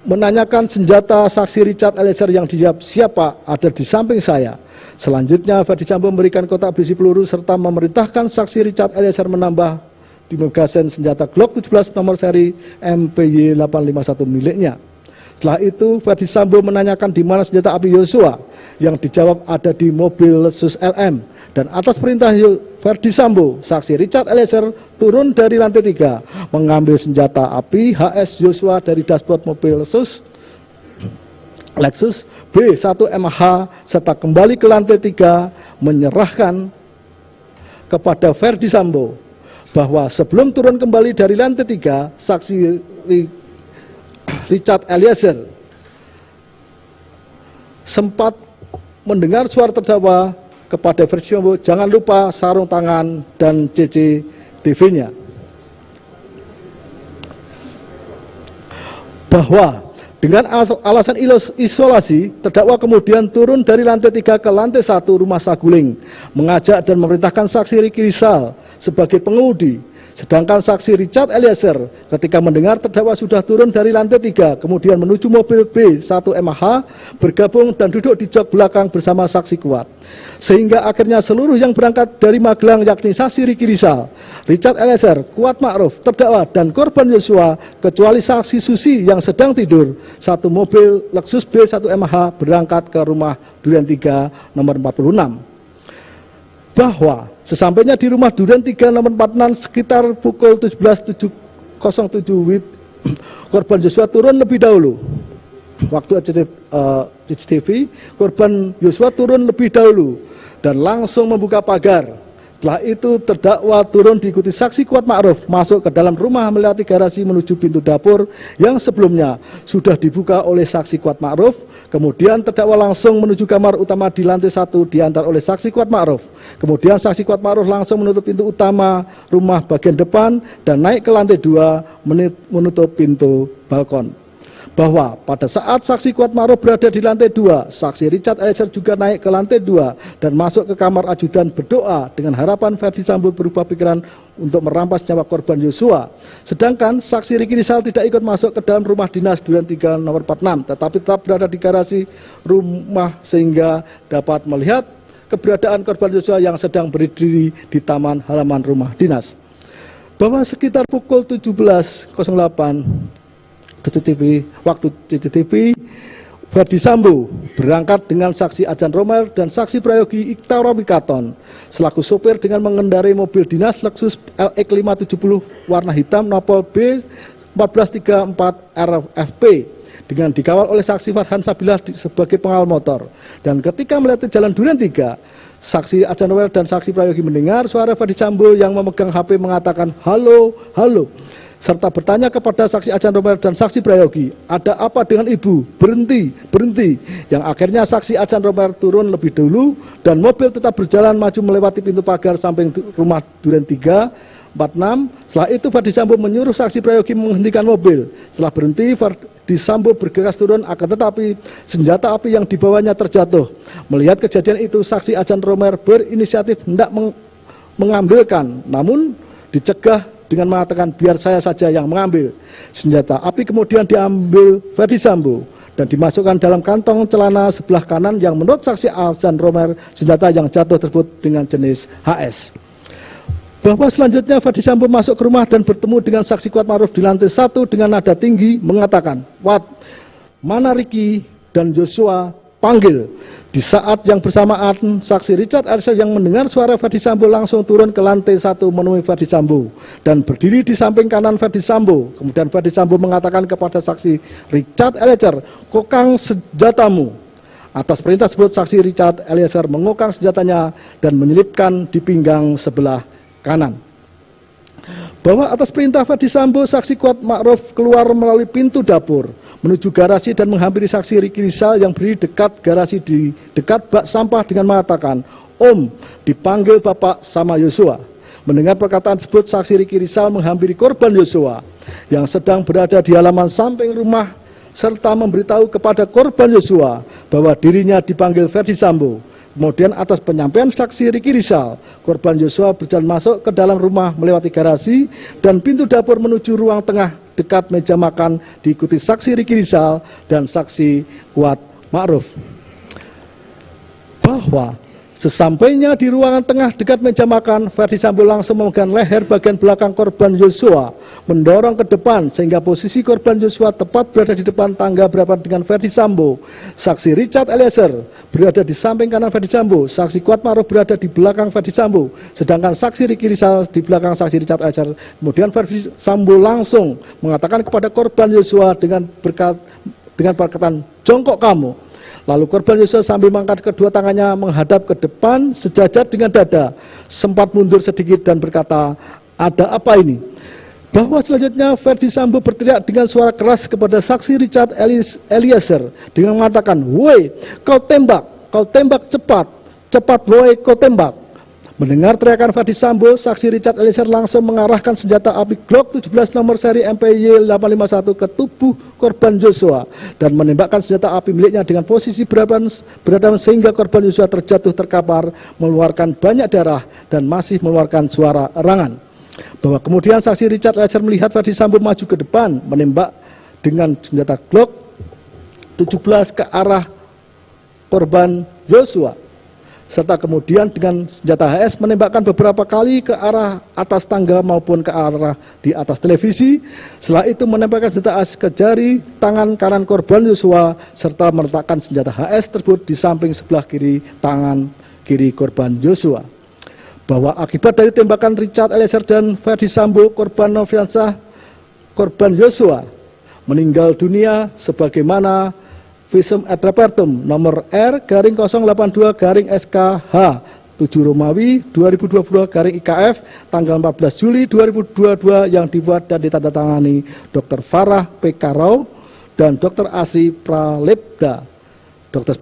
menanyakan senjata saksi Richard Eliezer yang dijawab siapa ada di samping saya. Selanjutnya Ferdi Sambo memberikan kotak berisi peluru serta memerintahkan saksi Richard Eliezer menambah di magazen senjata Glock 17 nomor seri MPY 851 miliknya. Setelah itu Ferdi Sambo menanyakan di mana senjata api Yosua, yang dijawab ada di mobil Lexus LM. Dan atas perintah Ferdi Sambo, saksi Richard Eliezer turun dari lantai 3, mengambil senjata api HS Yosua dari dashboard mobil Lexus B1MH serta kembali ke lantai 3 menyerahkan kepada Ferdi Sambo bahwa sebelum turun kembali dari lantai 3, saksi Richard Eliezer sempat mendengar suara terdakwa kepada Ferdi Sambo, jangan lupa sarung tangan dan CCTV-nya. Bahwa dengan alasan isolasi, terdakwa kemudian turun dari lantai 3 ke lantai 1 rumah Saguling, mengajak dan memerintahkan saksi Ricky Rizal sebagai pengemudi. Sedangkan saksi Richard Eliezer ketika mendengar terdakwa sudah turun dari lantai 3, kemudian menuju mobil B1MH, bergabung dan duduk di jok belakang bersama saksi Kuat. Sehingga akhirnya seluruh yang berangkat dari Magelang yakni saksi Ricky Rizal, Richard Eliezer, Kuat Ma'ruf, terdakwa dan korban Yosua kecuali saksi Susi yang sedang tidur, satu mobil Lexus B1MH berangkat ke rumah Duren 3 nomor 46. Bahwa sesampainya di rumah Duren 3 nomor 46 sekitar pukul 17.07 WIB, korban Yosua turun lebih dahulu. Waktu CCTV, korban Yosua turun lebih dahulu dan langsung membuka pagar. Setelah itu terdakwa turun diikuti saksi Kuat Ma'ruf masuk ke dalam rumah melewati garasi menuju pintu dapur yang sebelumnya sudah dibuka oleh saksi Kuat Ma'ruf. Kemudian terdakwa langsung menuju kamar utama di lantai 1 diantar oleh saksi Kuat Ma'ruf. Kemudian saksi Kuat Ma'ruf langsung menutup pintu utama rumah bagian depan dan naik ke lantai 2 menutup pintu balkon. Bahwa pada saat saksi Kuat Ma'ruf berada di lantai 2, saksi Richard Eliezer juga naik ke lantai 2 dan masuk ke kamar ajudan berdoa dengan harapan Ferdi Sambo berubah pikiran untuk merampas nyawa korban Yosua. Sedangkan saksi Ricky Rizal tidak ikut masuk ke dalam rumah dinas Duren 3 nomor 46, tetapi tetap berada di garasi rumah sehingga dapat melihat keberadaan korban Yosua yang sedang berdiri di taman halaman rumah dinas. Bahwa sekitar pukul 17.08 waktu CCTV, Ferdi Sambo berangkat dengan saksi Ajan Romer dan saksi Prayogi Iktara Wikaton selaku sopir dengan mengendarai mobil dinas Lexus LX 570 warna hitam Napol B 1434 RFP dengan dikawal oleh saksi Farhan Sabilah sebagai pengawal motor. Dan ketika melewati jalan Duren 3, saksi Ajan Romer dan saksi Prayogi mendengar suara Ferdi Sambo yang memegang HP mengatakan halo, halo, serta bertanya kepada saksi Ajan Romer dan saksi Prayogi, ada apa dengan ibu? Berhenti, berhenti. Yang akhirnya saksi Ajan Romer turun lebih dulu dan mobil tetap berjalan maju melewati pintu pagar samping rumah Duren 3, 46. Setelah itu Ferdi Sambo menyuruh saksi Prayogi menghentikan mobil. Setelah berhenti, Ferdi Sambo bergegas turun, akan tetapi senjata api yang dibawanya terjatuh. Melihat kejadian itu, saksi Ajan Romer berinisiatif hendak mengambilkan, namun dicegah dengan mengatakan biar saya saja yang mengambil. Senjata api kemudian diambil Ferdi Sambo dan dimasukkan dalam kantong celana sebelah kanan yang menurut saksi Ajan Romer senjata yang jatuh tersebut dengan jenis HS. Bahwa selanjutnya Ferdi Sambo masuk ke rumah dan bertemu dengan saksi Kuat Ma'ruf di lantai 1 dengan nada tinggi mengatakan, Wat, mana Ricky dan Yosua, panggil. Di saat yang bersamaan, saksi Richard Eliezer yang mendengar suara Ferdi Sambo langsung turun ke lantai 1 menemui Ferdi Sambo dan berdiri di samping kanan Ferdi Sambo. Kemudian Ferdi Sambo mengatakan kepada saksi Richard Eliezer, kokang senjatamu. Atas perintah tersebut, saksi Richard Eliezer mengokang senjatanya dan menyelipkan di pinggang sebelah kanan. Bahwa atas perintah Ferdi Sambo, saksi Kuat Ma'ruf keluar melalui pintu dapur menuju garasi dan menghampiri saksi Ricky Rizal yang berdiri dekat garasi di dekat bak sampah dengan mengatakan, Om, dipanggil Bapak sama Yosua. Mendengar perkataan tersebut, saksi Riki Rizal menghampiri korban Yosua yang sedang berada di halaman samping rumah serta memberitahu kepada korban Yosua bahwa dirinya dipanggil Ferdi Sambo. Kemudian atas penyampaian saksi Riki Rizal, korban Yosua berjalan masuk ke dalam rumah melewati garasi dan pintu dapur menuju ruang tengah dekat meja makan, diikuti saksi Riki Rizal dan saksi Kuat Ma'ruf. Bahwa sesampainya di ruangan tengah dekat meja makan, Ferdi Sambo langsung memegang leher bagian belakang korban Yosua, mendorong ke depan sehingga posisi korban Yosua tepat berada di depan tangga berhadapan dengan Ferdi Sambo. Saksi Richard Eliezer berada di samping kanan Ferdi Sambo, saksi Kuat Ma'ruf berada di belakang Ferdi Sambo, sedangkan saksi Riki Rizal di belakang saksi Richard Eliezer. Kemudian Ferdi Sambo langsung mengatakan kepada korban Yosua dengan perkataan, "Jongkok kamu." Lalu korban Yosua sambil mengangkat kedua tangannya menghadap ke depan sejajar dengan dada, sempat mundur sedikit dan berkata, "Ada apa ini?" Bahwa selanjutnya Ferdi Sambo berteriak dengan suara keras kepada saksi Richard Eliezer dengan mengatakan, "Woi, kau tembak cepat, cepat woi kau tembak." Mendengar teriakan Ferdi Sambo, saksi Richard Eliezer langsung mengarahkan senjata api Glock 17 nomor seri MPY 851 ke tubuh korban Yosua dan menembakkan senjata api miliknya dengan posisi berhadapan sehingga korban Yosua terjatuh terkapar, mengeluarkan banyak darah dan masih mengeluarkan suara erangan. Bahwa kemudian saksi Richard Eliezer melihat Ferdi Sambo maju ke depan, menembak dengan senjata Glock 17 ke arah korban Yosua, serta kemudian dengan senjata HS menembakkan beberapa kali ke arah atas tangga maupun ke arah di atas televisi. Setelah itu menembakkan senjata HS ke jari tangan kanan korban Yosua serta meletakkan senjata HS tersebut di samping sebelah kiri tangan kiri korban Yosua. Bahwa akibat dari tembakan Richard Eliezer dan Ferdi Sambo, korban Nofriansah, korban Yosua meninggal dunia sebagaimana Visum et Repertum nomor R/082/SKH 7 Romawi 2022/IKF tanggal 14 Juli 2022 yang dibuat dan ditandatangani Dr. Farah P. Karau dan Dr. Asri Pralepda, dokter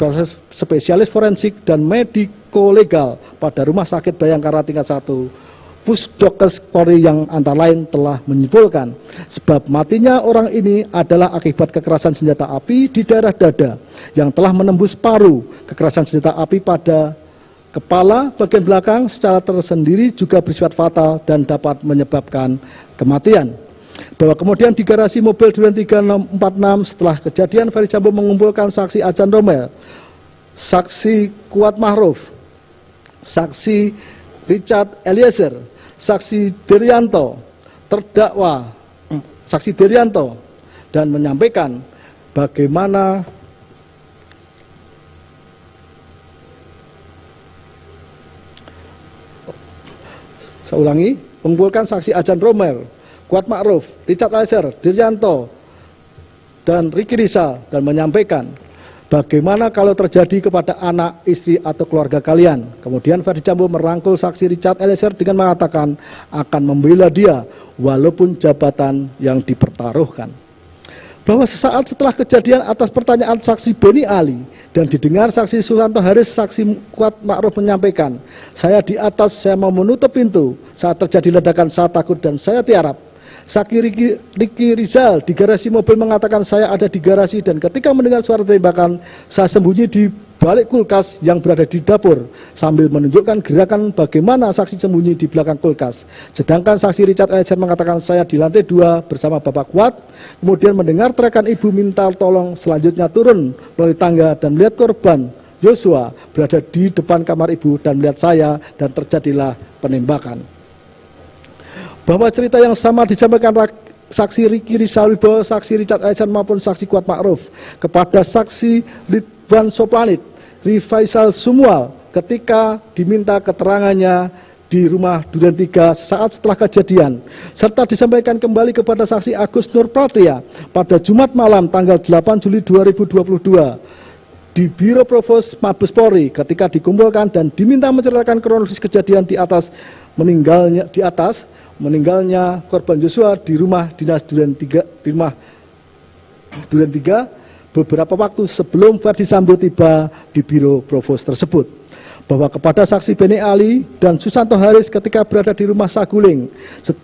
spesialis forensik dan mediko legal pada Rumah Sakit Bayangkara tingkat 1 Pusdokes Polri yang antara lain telah menyimpulkan sebab matinya orang ini adalah akibat kekerasan senjata api di daerah dada yang telah menembus paru. Kekerasan senjata api pada kepala bagian belakang secara tersendiri juga bersifat fatal dan dapat menyebabkan kematian. Bahwa kemudian di garasi mobil Duren 346 setelah kejadian, Ferdi Sambo mengumpulkan saksi Ajan Romel, saksi Kuat Ma'ruf, saksi Richard Eliezer, saksi Derianto, terdakwa saksi Derianto, dan menyampaikan bagaimana mengumpulkan saksi Ajan Romel, Kuat Ma'ruf, Richard Eliezer, Derianto, dan Riki Rizal dan menyampaikan bagaimana kalau terjadi kepada anak, istri, atau keluarga kalian. Kemudian Ferdi Sambo merangkul saksi Richard Eliezer dengan mengatakan akan membela dia walaupun jabatan yang dipertaruhkan. Bahwa sesaat setelah kejadian atas pertanyaan saksi Beni Ali dan didengar saksi Susanto Haris, saksi Kuat Ma'ruf menyampaikan, "Saya di atas, saya mau menutup pintu. Saat terjadi ledakan saya takut dan saya tiarap." Saksi Riki Rizal di garasi mobil mengatakan, "Saya ada di garasi dan ketika mendengar suara tembakan, saya sembunyi di balik kulkas yang berada di dapur," sambil menunjukkan gerakan bagaimana saksi sembunyi di belakang kulkas. Sedangkan saksi Richard Eliezer mengatakan, "Saya di lantai 2 bersama Bapak Kuat, kemudian mendengar teriakan ibu minta tolong, selanjutnya turun melalui tangga dan melihat korban Yosua berada di depan kamar ibu dan melihat saya dan terjadilah penembakan." Bahwa cerita yang sama disampaikan saksi Riki Rizal Wibowo, saksi Richard Eliezer maupun saksi Kuat Ma'ruf kepada saksi Ridwan Soplanit, Rifaisal Sumual ketika diminta keterangannya di rumah Duren 3 saat setelah kejadian, serta disampaikan kembali kepada saksi Agus Nur Pratria pada Jumat malam tanggal 8 Juli 2022 di Biro Provos Mabes Polri ketika dikumpulkan dan diminta menceritakan kronologis kejadian di atas meninggalnya korban Yosua di rumah dinas Duren 3 beberapa waktu sebelum Ferdi Sambo tiba di Biro Provos tersebut. bahwa kepada saksi Beni Ali dan Susanto Haris ketika berada di rumah Saguling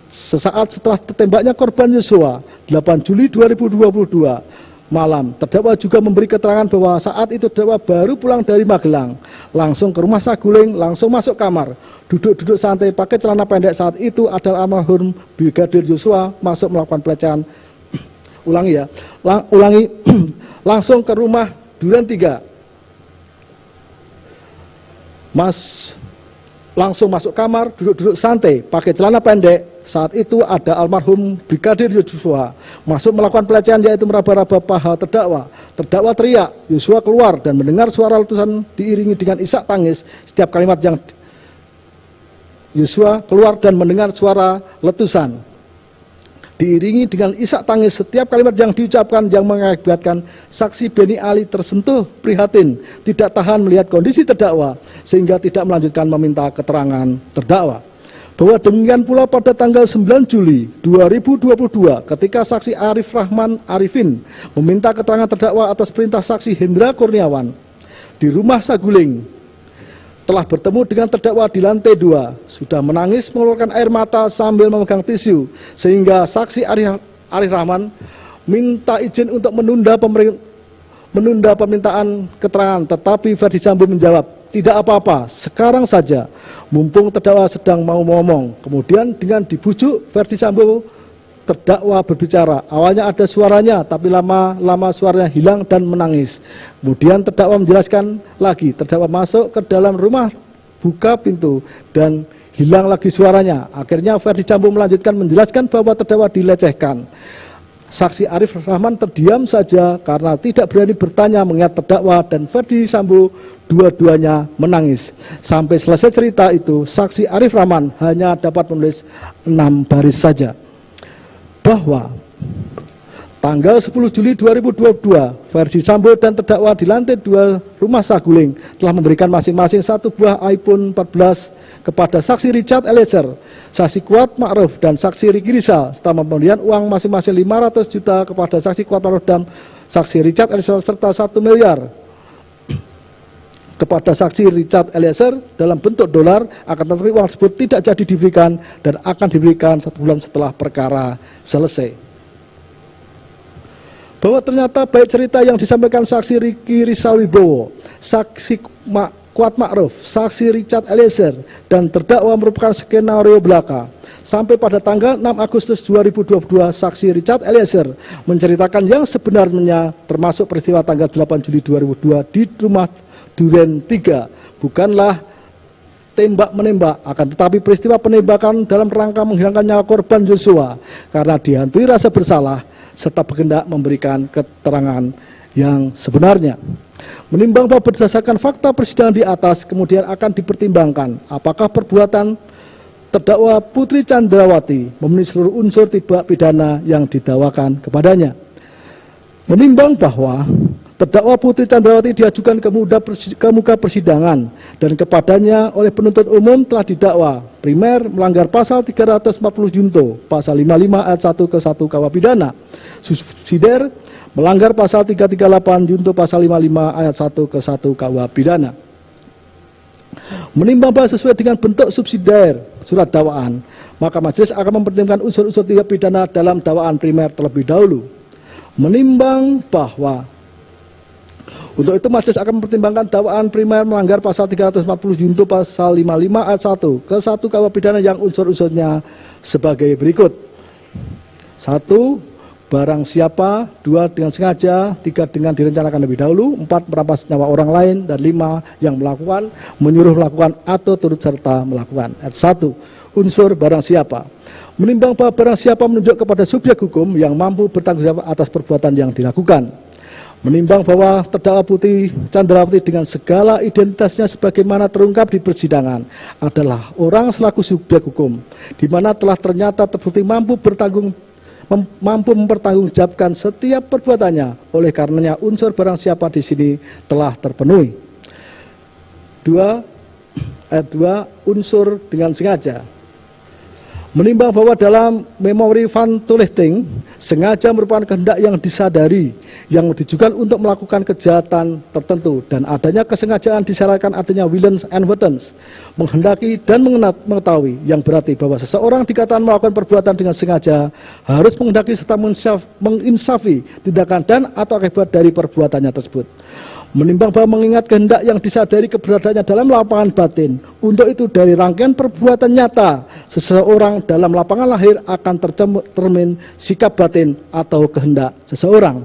sesaat setelah tertembaknya korban Yosua 8 Juli 2022 malam, terdakwa juga memberi keterangan bahwa saat itu terdakwa baru pulang dari Magelang, langsung ke rumah Saguling, langsung masuk kamar, duduk-duduk santai pakai celana pendek. Saat itu adalah almarhum Brigadir Yosua masuk melakukan pelecehan langsung ke rumah Duren 3. Langsung masuk kamar, duduk-duduk santai, pakai celana pendek. Saat itu ada almarhum Brigadir Yosua masuk melakukan pelecehan, yaitu meraba-raba paha terdakwa. Terdakwa teriak, Yosua keluar dan mendengar suara letusan diiringi dengan isak tangis. Setiap kalimat yang Yosua keluar dan mendengar suara letusan diiringi dengan isak tangis. Setiap kalimat yang diucapkan yang mengakibatkan saksi Beni Ali tersentuh prihatin, tidak tahan melihat kondisi terdakwa, sehingga tidak melanjutkan meminta keterangan terdakwa. Bahwa demikian pula pada tanggal 9 Juli 2022 ketika saksi Arif Rahman Arifin meminta keterangan terdakwa atas perintah saksi Hendra Kurniawan di rumah Saguling, telah bertemu dengan terdakwa di lantai 2, sudah menangis mengeluarkan air mata sambil memegang tisu, sehingga saksi Arif Rahman minta izin untuk menunda permintaan keterangan, tetapi Ferdi Sambo menjawab, tidak apa-apa, sekarang saja, mumpung terdakwa sedang mau ngomong. Kemudian dengan dibujuk Ferdi Sambo, terdakwa berbicara. Awalnya ada suaranya, tapi lama-lama suaranya hilang dan menangis. Kemudian terdakwa menjelaskan lagi, terdakwa masuk ke dalam rumah, buka pintu, dan hilang lagi suaranya. Akhirnya Ferdi Sambo melanjutkan menjelaskan bahwa terdakwa dilecehkan. Saksi Arif Rahman terdiam saja karena tidak berani bertanya mengingat terdakwa dan Ferdi Sambo dua-duanya menangis. Sampai selesai cerita itu, saksi Arif Rahman hanya dapat menulis 6 baris saja. Bahwa tanggal 10 Juli 2022, Ferdi Sambo dan terdakwa di lantai 2 rumah Saguling telah memberikan masing-masing 1 buah iPhone 14 kepada saksi Richard Eliezer, saksi Kuat Ma'ruf, dan saksi Riki Rizal, serta pemberian uang masing-masing 500 juta kepada saksi Kuat Ma'ruf dan saksi Richard Eliezer, serta 1 miliar kepada saksi Richard Eliezer dalam bentuk dolar, akan tetapi uang tersebut tidak jadi diberikan dan akan diberikan 1 bulan setelah perkara selesai. Bahwa ternyata baik cerita yang disampaikan saksi Riki Rizal Wibowo, saksi Kuat Ma'ruf, saksi Richard Eliezer, dan terdakwa merupakan skenario belaka. Sampai pada tanggal 6 Agustus 2022, saksi Richard Eliezer menceritakan yang sebenarnya, termasuk peristiwa tanggal 8 Juli 2022 di rumah Duren 3, bukanlah tembak-menembak, akan tetapi peristiwa penembakan dalam rangka menghilangkan nyawa korban Yosua karena dihantui rasa bersalah serta berkehendak memberikan keterangan yang sebenarnya. Menimbang bahwa berdasarkan fakta persidangan di atas, kemudian akan dipertimbangkan apakah perbuatan terdakwa Putri Chandrawati memenuhi seluruh unsur tindak pidana yang didakwakan kepadanya. Menimbang bahwa terdakwa Putri Chandrawati diajukan ke muka persidangan dan kepadanya oleh penuntut umum telah didakwa primer melanggar pasal 340 junto, pasal 55 ayat 1 ke 1 KUH pidana, subsidiar melanggar pasal 338 junto, pasal 55 ayat 1 ke 1 KUH pidana. Menimbang bahwa sesuai dengan bentuk subsidiar surat dakwaan, maka majelis akan mempertimbangkan unsur-unsur tindak pidana dalam dakwaan primer terlebih dahulu. Menimbang bahwa untuk itu majelis akan mempertimbangkan dakwaan primer melanggar pasal 340 junto, pasal 55 ayat 1 ke 1 KUH pidana yang unsur-unsurnya sebagai berikut. 1. Barang siapa, 2. Dengan sengaja, 3. Dengan direncanakan lebih dahulu, 4. Merampas nyawa orang lain, dan 5. Yang melakukan, menyuruh melakukan, atau turut serta melakukan. Ayat 1. Unsur barang siapa. Menimbang bahwa barang siapa menunjuk kepada subjek hukum yang mampu bertanggung jawab atas perbuatan yang dilakukan. Menimbang bahwa terdakwa Putri Chandrawati dengan segala identitasnya sebagaimana terungkap di persidangan adalah orang selaku subjek hukum, di mana telah ternyata terbukti mampu mempertanggungjawabkan setiap perbuatannya. Oleh karenanya unsur barang siapa di sini telah terpenuhi. 2. Ayat 2. Unsur dengan sengaja. Menimbang bahwa dalam memori van toelichting sengaja merupakan kehendak yang disadari yang ditujukan untuk melakukan kejahatan tertentu dan adanya kesengajaan disyaratkan adanya willens and wantons, menghendaki dan mengetahui, yang berarti bahwa seseorang dikatakan melakukan perbuatan dengan sengaja harus menghendaki serta menginsafi tindakan dan atau akibat dari perbuatannya tersebut. Menimbang bahwa mengingat kehendak yang disadari keberadaannya dalam lapangan batin, untuk itu dari rangkaian perbuatan nyata seseorang dalam lapangan lahir akan tercermin sikap batin atau kehendak seseorang.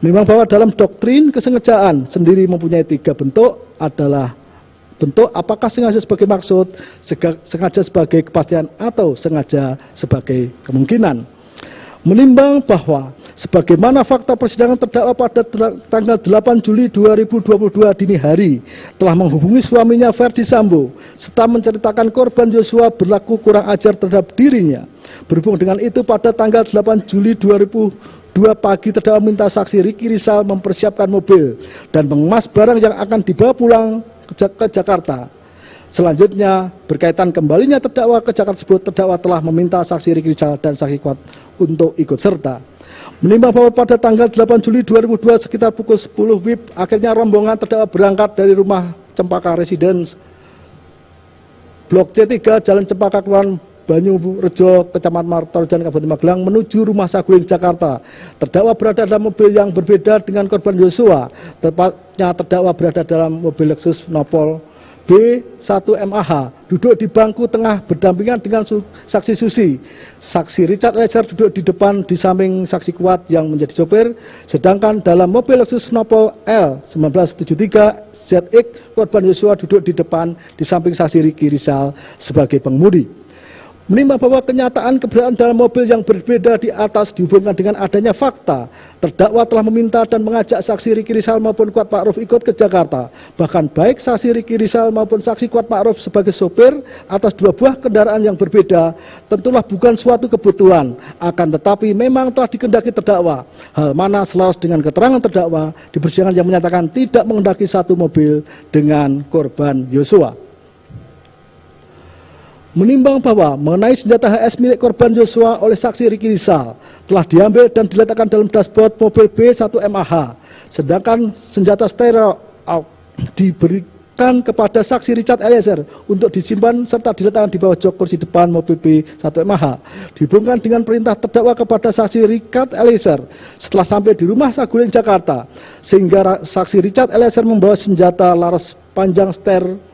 Menimbang bahwa dalam doktrin kesengajaan sendiri mempunyai 3 bentuk, adalah bentuk apakah sengaja sebagai maksud, sengaja sebagai kepastian, atau sengaja sebagai kemungkinan. Menimbang bahwa sebagaimana fakta persidangan terdakwa pada tanggal 8 Juli 2022 dini hari telah menghubungi suaminya Ferdi Sambo serta menceritakan korban Yosua berlaku kurang ajar terhadap dirinya. Berhubung dengan itu pada tanggal 8 Juli 2022 pagi terdakwa minta saksi Ricky Rizal mempersiapkan mobil dan mengemas barang yang akan dibawa pulang ke Jakarta. Selanjutnya, berkaitan kembalinya terdakwa ke Jakarta tersebut, terdakwa telah meminta saksi Ricky Rizal dan saksi Kuat untuk ikut serta. Menimbang bahwa pada tanggal 8 Juli 2002 sekitar pukul 10 WIB, akhirnya rombongan terdakwa berangkat dari rumah Cempaka Residence, Blok C3, Jalan Cempaka, Kelurahan Banyurejo, Kecamatan Martorejan, Kabupaten Magelang, menuju Rumah Saguling, Jakarta. Terdakwa berada dalam mobil yang berbeda dengan korban Yosua. Tepatnya terdakwa berada dalam mobil Lexus Nopol B1MAH, duduk di bangku tengah berdampingan dengan saksi Susi. Saksi Richard Eliezer duduk di depan di samping saksi Kuat yang menjadi sopir, sedangkan dalam mobil Lexus Nopol L1973 ZX korban Yosua duduk di depan di samping saksi Ricky Rizal sebagai pengemudi. Menimbang bahwa kenyataan keberadaan dalam mobil yang berbeda di atas dihubungkan dengan adanya fakta, terdakwa telah meminta dan mengajak saksi Ricky Rizal maupun Kuat Ma'ruf ikut ke Jakarta. Bahkan baik saksi Ricky Rizal maupun saksi Kuat Ma'ruf sebagai sopir atas 2 buah kendaraan yang berbeda tentulah bukan suatu kebutuhan, akan tetapi memang telah dikehendaki terdakwa. Hal mana selaras dengan keterangan terdakwa di persidangan yang menyatakan tidak menghendaki satu mobil dengan korban Yosua. Menimbang bahwa mengenai senjata HS milik korban Yosua oleh saksi Ricky Rizal telah diambil dan diletakkan dalam dashboard mobil B1MAH, sedangkan senjata stereo diberikan kepada saksi Richard Eliezer untuk disimpan serta diletakkan di bawah jok kursi depan mobil B1MAH. Dihubungkan dengan perintah terdakwa kepada saksi Richard Eliezer setelah sampai di Rumah Saguling, Jakarta, sehingga saksi Richard Eliezer membawa senjata laras panjang ster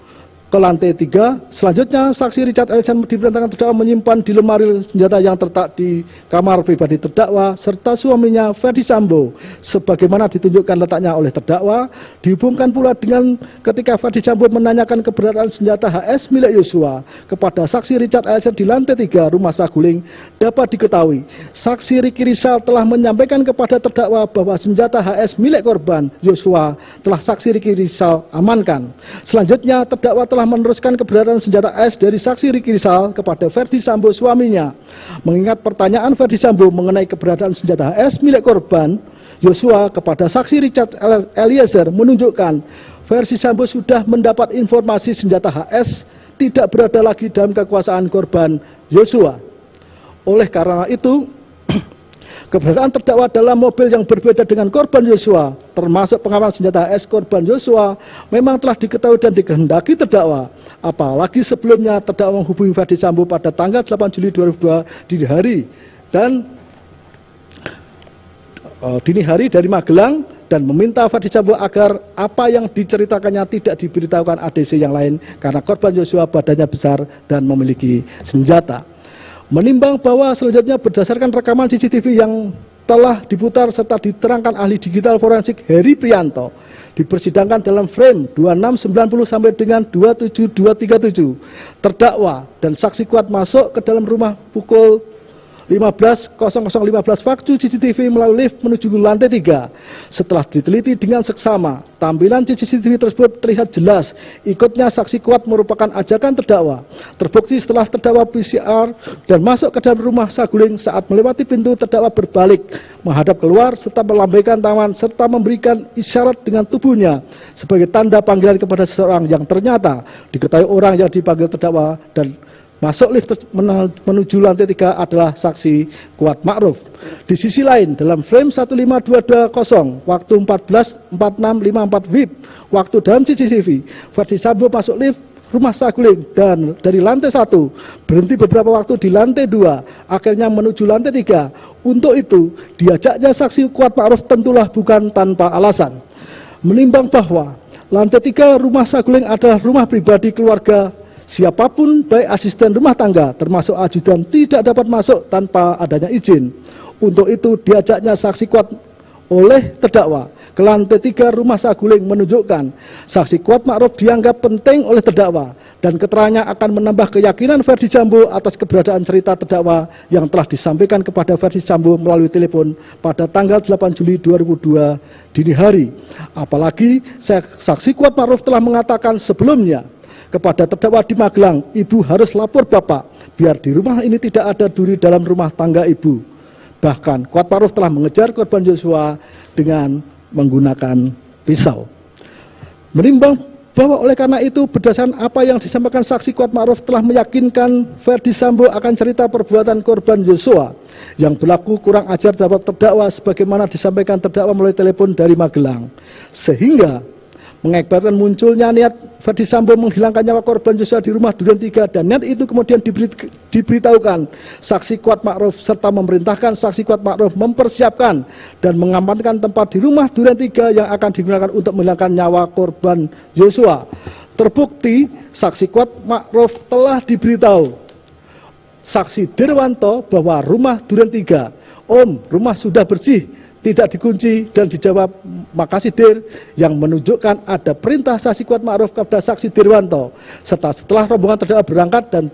ke lantai 3. Selanjutnya, saksi Richard Eliezer diperintahkan terdakwa menyimpan di lemari senjata yang terletak di kamar pribadi terdakwa serta suaminya Ferdi Sambo sebagaimana ditunjukkan letaknya oleh terdakwa. Dihubungkan pula dengan ketika Ferdi Sambo menanyakan keberadaan senjata HS milik Yosua kepada saksi Richard Eliezer di lantai 3 Rumah Saguling, dapat diketahui saksi Ricky Rizal telah menyampaikan kepada terdakwa bahwa senjata HS milik korban Yosua telah saksi Ricky Rizal amankan. Selanjutnya, terdakwa telah meneruskan keberadaan senjata S dari saksi Ricky Rizal kepada Ferdi Sambo suaminya. Mengingat pertanyaan Ferdi Sambo mengenai keberadaan senjata S milik korban Yosua kepada saksi Richard Eliezer menunjukkan Ferdi Sambo sudah mendapat informasi senjata HS tidak berada lagi dalam kekuasaan korban Yosua. Oleh karena itu, keberadaan terdakwa dalam mobil yang berbeda dengan korban Yosua, termasuk pengaman senjata HS korban Yosua, memang telah diketahui dan dikehendaki terdakwa. Apalagi sebelumnya terdakwa menghubungi Ferdi Sambo pada tanggal 8 Juli 2002 dini hari dari Magelang dan meminta Ferdi Sambo agar apa yang diceritakannya tidak diberitahukan ADC yang lain karena korban Yosua badannya besar dan memiliki senjata. Menimbang bahwa selanjutnya berdasarkan rekaman CCTV yang telah diputar serta diterangkan ahli digital forensik Heri Prianto dipersidangkan dalam frame 2690 sampai dengan 27237, terdakwa dan saksi Kuat masuk ke dalam rumah pukul 15.00 waktu CCTV melalui lift menuju lantai 3. Setelah diteliti dengan seksama, tampilan CCTV tersebut terlihat jelas ikutnya saksi Kuat merupakan ajakan terdakwa. Terbukti setelah terdakwa PCR dan masuk ke dalam Rumah Saguling, saat melewati pintu terdakwa berbalik menghadap keluar serta melambaikan tangan serta memberikan isyarat dengan tubuhnya sebagai tanda panggilan kepada seseorang yang ternyata diketahui orang yang dipanggil terdakwa dan masuk lift menuju lantai 3 adalah saksi Kuat Ma'ruf. Di sisi lain, dalam frame 15220, waktu 14.46.54 WIB, waktu dalam CCTV, Verdi Sambo masuk lift rumah Saguling dan dari lantai 1 berhenti beberapa waktu di lantai 2, akhirnya menuju lantai 3. Untuk itu, diajaknya saksi Kuat Ma'ruf tentulah bukan tanpa alasan. Menimbang bahwa lantai 3 rumah Saguling adalah rumah pribadi keluarga, siapapun baik asisten rumah tangga termasuk ajudan tidak dapat masuk tanpa adanya izin. Untuk itu diajaknya saksi Kuat oleh terdakwa ke lantai 3 rumah Saguling menunjukkan saksi Kuat Ma'ruf dianggap penting oleh terdakwa dan keterangannya akan menambah keyakinan Verdi Sambo atas keberadaan cerita terdakwa yang telah disampaikan kepada Verdi Sambo melalui telepon pada tanggal 8 Juli 2002 dini hari. Apalagi saksi Kuat Ma'ruf telah mengatakan sebelumnya kepada terdakwa di Magelang, ibu harus lapor bapak biar di rumah ini tidak ada duri dalam rumah tangga ibu. Bahkan Kuat Ma'ruf telah mengejar korban Yosua dengan menggunakan pisau. Menimbang bahwa oleh karena itu berdasarkan apa yang disampaikan saksi Kuat Ma'ruf telah meyakinkan Verdi Sambo akan cerita perbuatan korban Yosua yang berlaku kurang ajar terhadap terdakwa sebagaimana disampaikan terdakwa melalui telepon dari Magelang, sehingga mengakibatkan munculnya niat Verdi Sambo menghilangkan nyawa korban Yosua di rumah Duren 3 dan niat itu kemudian diberitahukan saksi Kuat Ma'ruf serta memerintahkan saksi Kuat Ma'ruf mempersiapkan dan mengamankan tempat di rumah Duren 3 yang akan digunakan untuk menghilangkan nyawa korban Yosua. Terbukti saksi Kuat Ma'ruf telah diberitahu saksi Dirwanto bahwa rumah Duren 3, Om, rumah sudah bersih, tidak dikunci, dan dijawab makasih Dir, yang menunjukkan ada perintah saksi Kuat Ma'ruf kepada saksi Dirwanto. Setelah rombongan terdakwa berangkat dan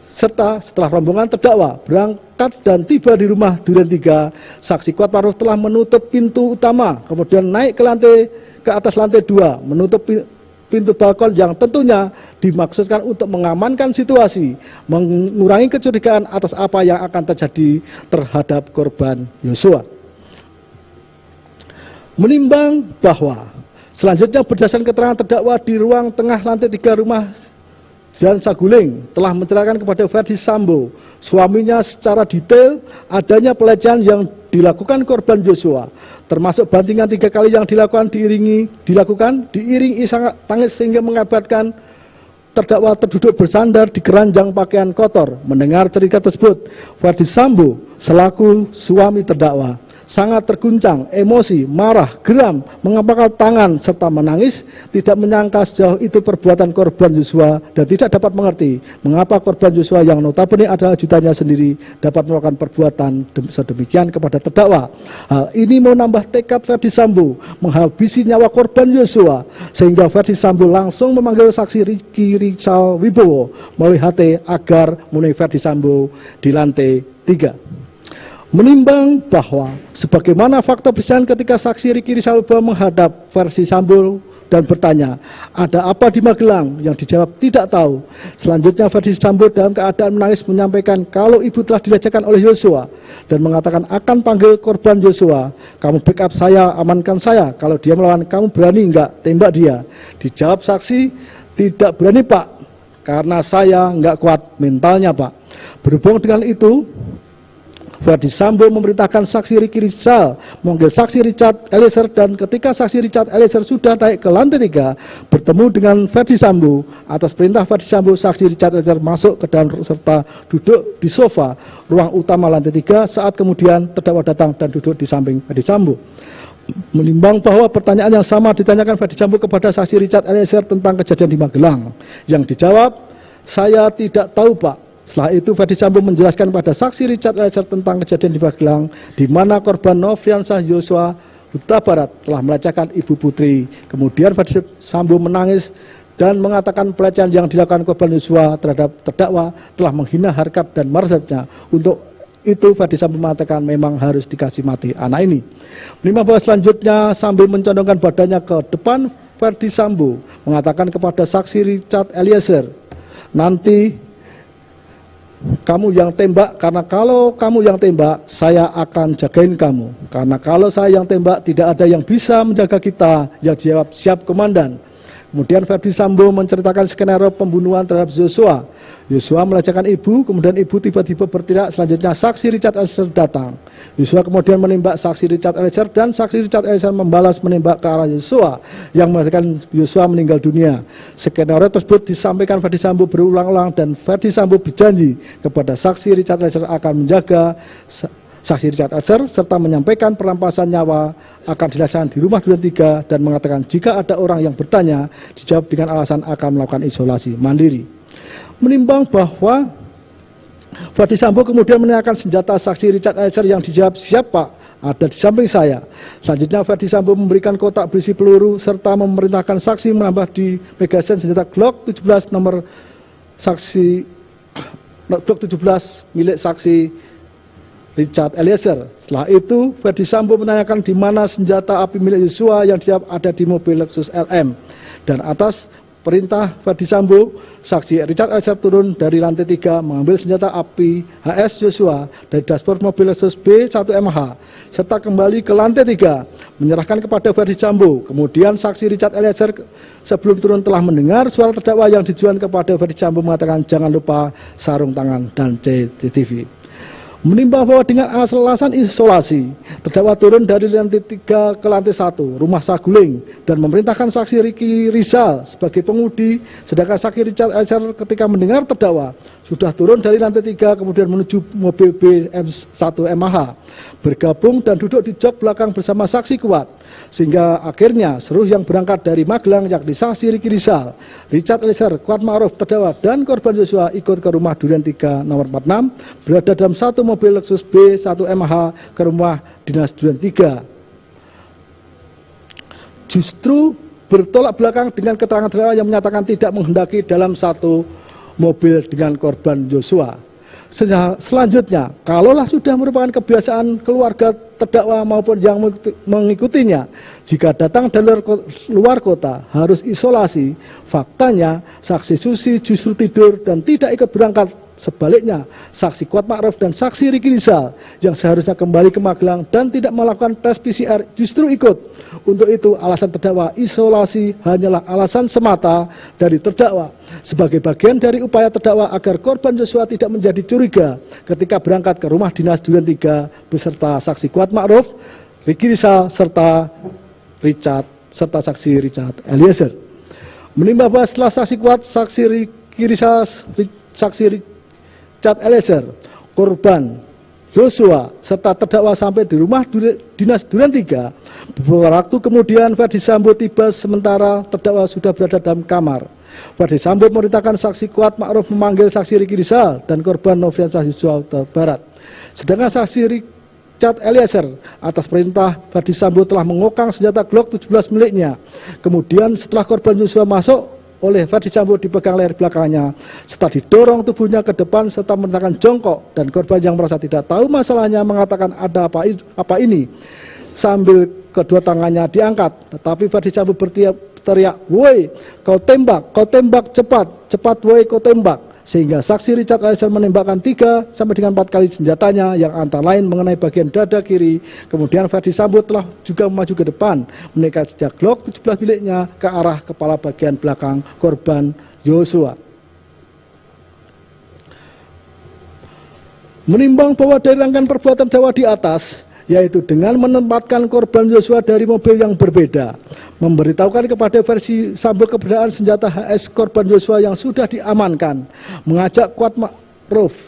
setelah rombongan terdakwa berangkat dan tiba di rumah Duren 3, saksi Kuat Ma'ruf telah menutup pintu utama, kemudian naik ke atas lantai 2, menutup pintu balkon yang tentunya dimaksudkan untuk mengamankan situasi, mengurangi kecurigaan atas apa yang akan terjadi terhadap korban Yosua. Menimbang bahwa selanjutnya berdasarkan keterangan terdakwa di ruang tengah lantai 3 rumah Jalan Saguling telah menceritakan kepada Verdi Sambo, suaminya secara detail adanya pelecehan yang dilakukan korban Yosua, termasuk bantingan 3 kali yang diiringi isak tangis sehingga mengakibatkan terdakwa terduduk bersandar di keranjang pakaian kotor. Mendengar cerita tersebut, Verdi Sambo selaku suami terdakwa sangat terguncang, emosi, marah, geram, mengepalkan tangan, serta menangis, tidak menyangka sejauh itu perbuatan korban Yosua dan tidak dapat mengerti mengapa korban Yosua yang notabene adalah ajudannya sendiri dapat melakukan perbuatan sedemikian kepada terdakwa. Hal ini menambah tekad Verdi Sambo menghabisi nyawa korban Yosua, sehingga Verdi Sambo langsung memanggil saksi Ricky Rizal Wibowo melalui HT agar menemui Verdi Sambo di lantai 3. Menimbang bahwa sebagaimana fakta persidangan ketika saksi Ricky Rizal Wibowo menghadap Verdi Sambo dan bertanya, ada apa di Magelang? Yang dijawab tidak tahu. Selanjutnya Verdi Sambo dalam keadaan menangis menyampaikan kalau ibu telah dilecehkan oleh Yosua dan mengatakan akan panggil korban Yosua. Kamu backup saya, amankan saya. Kalau dia melawan, kamu berani enggak tembak dia? Dijawab saksi, tidak berani Pak, karena saya enggak kuat mentalnya Pak. Berhubung dengan itu, Verdi Sambo memerintahkan saksi Ricky Rizal memanggil saksi Richard Eliezer, dan ketika saksi Richard Eliezer sudah naik ke lantai 3 bertemu dengan Verdi Sambo, atas perintah Verdi Sambo saksi Richard Eliezer masuk ke dalam serta duduk di sofa ruang utama lantai 3 saat kemudian terdakwa datang dan duduk di samping Verdi Sambo. Menimbang bahwa pertanyaan yang sama ditanyakan Verdi Sambo kepada saksi Richard Eliezer tentang kejadian di Magelang, yang dijawab, saya tidak tahu Pak. Setelah itu Verdi Sambo menjelaskan pada saksi Richard Eliezer tentang kejadian di Magelang di mana korban Nofriansah Yosua Huta Barat telah melecehkan ibu putri. Kemudian Verdi Sambo menangis dan mengatakan pelecehan yang dilakukan korban Yosua terhadap terdakwa telah menghina harkat dan martabatnya. Untuk itu Verdi Sambo mengatakan memang harus dikasih mati anak ini. Menimbang bahwa selanjutnya sambil mencondongkan badannya ke depan, Verdi Sambo mengatakan kepada saksi Richard Eliezer, nanti kamu yang tembak, karena kalau kamu yang tembak, saya akan jagain kamu. Karena kalau saya yang tembak, tidak ada yang bisa menjaga kita. Yang dijawab, siap komandan. Kemudian Ferdi Sambo menceritakan skenario pembunuhan terhadap Joshua. Joshua melecehkan ibu, kemudian ibu tiba-tiba berteriak, selanjutnya saksi Richard Eliezer datang. Joshua kemudian menembak saksi Richard Eliezer dan saksi Richard Eliezer membalas menembak ke arah Joshua yang mengakibatkan Joshua meninggal dunia. Skenario tersebut disampaikan Ferdi Sambo berulang-ulang dan Ferdi Sambo berjanji kepada saksi Richard Eliezer akan menjaga saksi Richard Eliezer serta menyampaikan perampasan nyawa akan dilaksanakan di rumah Duren 3 dan mengatakan jika ada orang yang bertanya dijawab dengan alasan akan melakukan isolasi mandiri. Menimbang bahwa Ferdi Sambo kemudian menanyakan senjata saksi Richard Eliezer yang dijawab siap Pak, ada di samping saya. Selanjutnya Ferdi Sambo memberikan kotak berisi peluru serta memerintahkan saksi menambah di magasin senjata Glock 17 nomor saksi Glock 17 milik saksi Richard Eliezer. Setelah itu, Ferdi Sambo menanyakan di mana senjata api milik Joshua yang dijawab ada di mobil Lexus LM. Dan atas perintah Ferdi Sambo, saksi Richard Eliezer turun dari lantai 3 mengambil senjata api HS Joshua dari dashboard mobil Lexus B1MH serta kembali ke lantai 3 menyerahkan kepada Ferdi Sambo. Kemudian saksi Richard Eliezer sebelum turun telah mendengar suara terdakwa yang ditujukan kepada Ferdi Sambo mengatakan jangan lupa sarung tangan dan CCTV. Menimbang bahwa dengan alasan isolasi, terdakwa turun dari lantai 3 ke lantai 1 rumah Saguling dan memerintahkan saksi Ricky Rizal sebagai pengemudi, sedangkan saksi Richard Eliezer ketika mendengar terdakwa sudah turun dari lantai 3 kemudian menuju mobil B1MH, bergabung dan duduk di jok belakang bersama saksi Kuat, sehingga akhirnya seluruh yang berangkat dari Magelang yakni saksi Ricky Rizal, Richard Eliezer, Kuat Ma'ruf, terdakwa dan korban Joshua ikut ke rumah Duren 3 nomor 46 berada dalam satu mobil Lexus B1MH ke rumah dinas Duren 3. Justru bertolak belakang dengan keterangan terdakwa yang menyatakan tidak menghendaki dalam satu mobil dengan korban Joshua. Selanjutnya, kalaulah sudah merupakan kebiasaan keluarga terdakwa maupun yang mengikutinya, jika datang dari luar kota harus isolasi, faktanya saksi Susi justru tidur dan tidak ikut berangkat. Sebaliknya, saksi Kuat Ma'ruf dan saksi Ricky Rizal yang seharusnya kembali ke Magelang dan tidak melakukan tes PCR justru ikut. Untuk itu, alasan terdakwa isolasi hanyalah alasan semata dari terdakwa sebagai bagian dari upaya terdakwa agar korban Joshua tidak menjadi curiga ketika berangkat ke rumah dinas Duren 3 beserta saksi Kuat Ma'ruf, Ricky Rizal serta saksi Richard Eliezer. Menimbang bahwa setelah saksi Kuat, saksi Ricky Rizal, saksi Richard Eliezer, korban Joshua serta terdakwa sampai di rumah dinas Duren 3, beberapa waktu kemudian Ferdi Sambo tiba sementara terdakwa sudah berada dalam kamar. Ferdi Sambo memerintahkan saksi Kuat Ma'ruf memanggil saksi Ricky Rizal dan korban Nofriansah Yosua Huta Barat. Sedangkan saksi Richard Eliezer atas perintah Ferdi Sambo telah mengokang senjata Glock 17 miliknya. Kemudian setelah korban Joshua masuk oleh Ferdi Sambo dipegang leher belakangnya, setelah didorong tubuhnya ke depan serta memerintahkan jongkok, dan korban yang merasa tidak tahu masalahnya mengatakan ada apa ini sambil kedua tangannya diangkat, tetapi Ferdi Sambo berteriak, "Woi, kau tembak cepat woi kau tembak." Sehingga saksi Richard Eliezer menembakkan 3 sampai dengan 4 kali senjatanya yang antara lain mengenai bagian dada kiri. Kemudian Ferdi Sambo telah juga maju ke depan menekan senjata Glock 17 miliknya ke arah kepala bagian belakang korban Joshua. Menimbang bahwa dari rangkaian perbuatan terdakwa di atas, yaitu dengan menempatkan korban Joshua dari mobil yang berbeda, memberitahukan kepada Ferdi Sambo keberadaan senjata HS korban Joshua yang sudah diamankan, mengajak Kuat Ma'ruf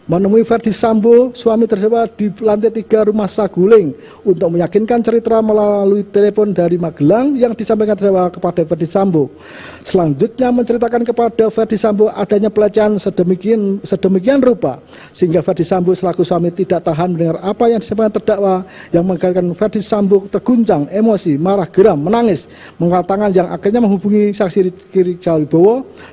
menemui Ferdi Sambo, suami terdakwa, di lantai 3 rumah Saguling untuk meyakinkan cerita melalui telepon dari Magelang yang disampaikan terdakwa kepada Ferdi Sambo. Selanjutnya menceritakan kepada Ferdi Sambo adanya pelecehan sedemikian rupa sehingga Ferdi Sambo selaku suami tidak tahan mendengar apa yang disampaikan terdakwa yang mengakibatkan Ferdi Sambo terguncang, emosi, marah, geram, menangis, mengangkat tangan yang akhirnya menghubungi saksi Ricky Rizal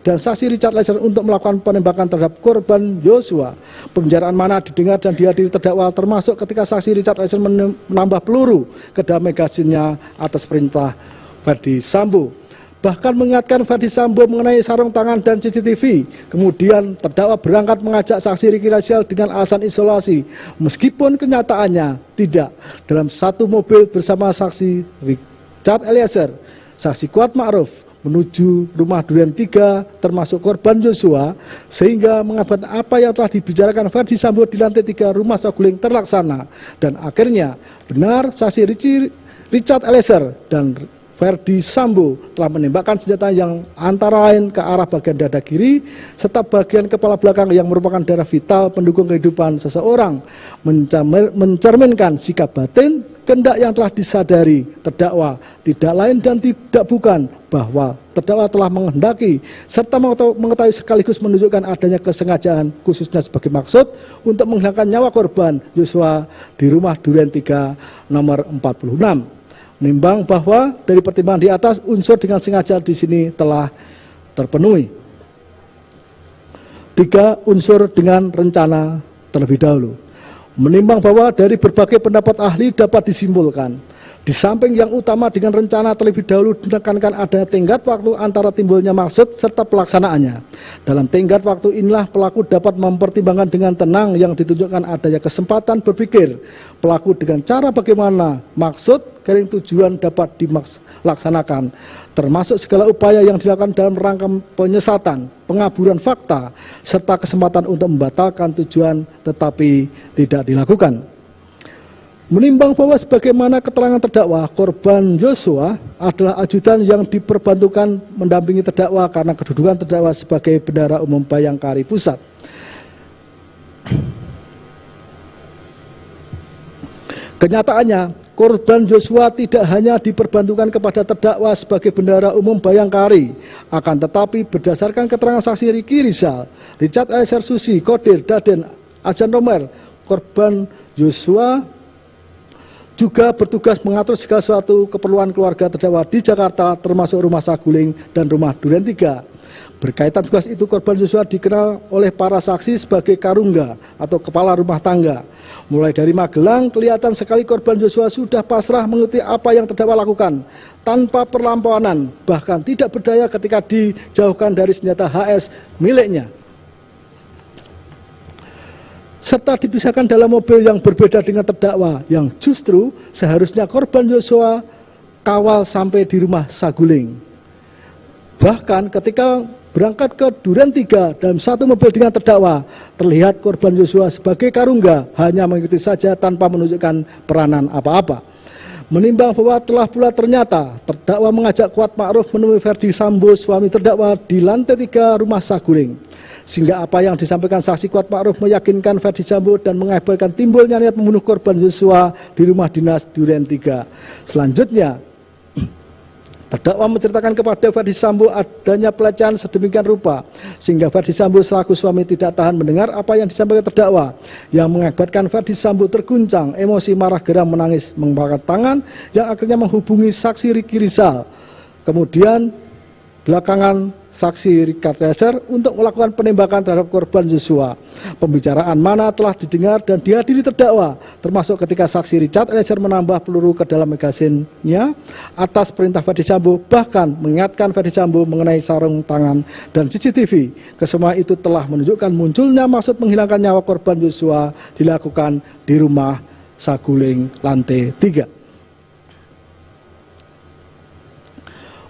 dan saksi Richard Eliezer untuk melakukan penembakan terhadap korban Joshua. Pembicaraan mana didengar dan dihadiri terdakwa termasuk ketika saksi Richard Eliezer menambah peluru ke dalam magasinnya atas perintah Ferdi Sambo. Bahkan mengingatkan Ferdi Sambo mengenai sarung tangan dan CCTV. Kemudian terdakwa berangkat mengajak saksi Ricky Rizal dengan alasan isolasi, meskipun kenyataannya tidak, dalam satu mobil bersama saksi Richard Eliezer, saksi Kuat Ma'ruf, menuju rumah Duren 3 termasuk korban Yosua, sehingga mengakibatkan apa yang telah dibicarakan Ferdi Sambo di lantai 3 rumah Saguling terlaksana, dan akhirnya benar saksi Richard Eliezer dan Ferdi Sambo telah menembakkan senjata yang antara lain ke arah bagian dada kiri serta bagian kepala belakang yang merupakan daerah vital pendukung kehidupan seseorang, mencerminkan sikap batin kehendak yang telah disadari terdakwa tidak lain dan tidak bukan bahwa terdakwa telah menghendaki serta mengetahui sekaligus menunjukkan adanya kesengajaan khususnya sebagai maksud untuk menghilangkan nyawa korban Yosua di rumah Duren 3 nomor 46. Menimbang bahwa dari pertimbangan di atas unsur dengan sengaja di sini telah terpenuhi. 3. Unsur dengan rencana terlebih dahulu. Menimbang bahwa dari berbagai pendapat ahli dapat disimpulkan, di samping yang utama dengan rencana terlebih dahulu ditekankan adanya tenggat waktu antara timbulnya maksud serta pelaksanaannya. Dalam tenggat waktu inilah pelaku dapat mempertimbangkan dengan tenang yang ditunjukkan adanya kesempatan berpikir pelaku dengan cara bagaimana maksud garing tujuan dapat dilaksanakan, termasuk segala upaya yang dilakukan dalam rangka penyesatan, pengaburan fakta, serta kesempatan untuk membatalkan tujuan tetapi tidak dilakukan. Menimbang bahwa sebagaimana keterangan terdakwa, korban Yosua adalah ajudan yang diperbantukan mendampingi terdakwa karena kedudukan terdakwa sebagai bendahara umum Bayangkari Pusat. Kenyataannya, korban Yosua tidak hanya diperbantukan kepada terdakwa sebagai bendahara umum Bayangkari, akan tetapi berdasarkan keterangan saksi Riki Rizal, Richard Eliezer Susi, Kodir, Daden, Ajan Romer, korban Yosua juga bertugas mengatur segala suatu keperluan keluarga terdakwa di Jakarta termasuk rumah Saguling dan rumah Duren 3. Berkaitan tugas itu, korban Yosua dikenal oleh para saksi sebagai karungga atau kepala rumah tangga. Mulai dari Magelang, kelihatan sekali korban Yosua sudah pasrah mengikuti apa yang terdakwa lakukan tanpa perlampanan, bahkan tidak berdaya ketika dijauhkan dari senjata HS miliknya, serta dipisahkan dalam mobil yang berbeda dengan terdakwa yang justru seharusnya korban Yosua kawal sampai di rumah Saguling. Bahkan ketika berangkat ke Duren 3 dalam satu mobil dengan terdakwa, terlihat korban Yosua sebagai karungga hanya mengikuti saja tanpa menunjukkan peranan apa-apa. Menimbang bahwa telah pula ternyata terdakwa mengajak Kuat Ma'ruf menemui Ferdi Sambo, suami terdakwa, di lantai 3 rumah Saguling, sehingga apa yang disampaikan saksi Kuat Ma'ruf meyakinkan Ferdi Sambo dan mengakibatkan timbulnya niat membunuh korban Yosua di rumah dinas Duren 3. Selanjutnya, terdakwa menceritakan kepada Ferdi Sambo adanya pelecehan sedemikian rupa sehingga Ferdi Sambo selaku suami tidak tahan mendengar apa yang disampaikan terdakwa, yang mengakibatkan Ferdi Sambo terguncang, emosi, marah, geram, menangis, mengangkat tangan yang akhirnya menghubungi saksi Riki Rizal. Kemudian belakangan saksi Richard Eliezer untuk melakukan penembakan terhadap korban Yosua. Pembicaraan mana telah didengar dan dihadiri terdakwa, termasuk ketika saksi Richard Eliezer menambah peluru ke dalam magasinnya atas perintah Ferdi Sambo, bahkan mengingatkan Ferdi Sambo mengenai sarung tangan dan CCTV. Kesemua itu telah menunjukkan munculnya maksud menghilangkan nyawa korban Yosua dilakukan di rumah Saguling lantai 3.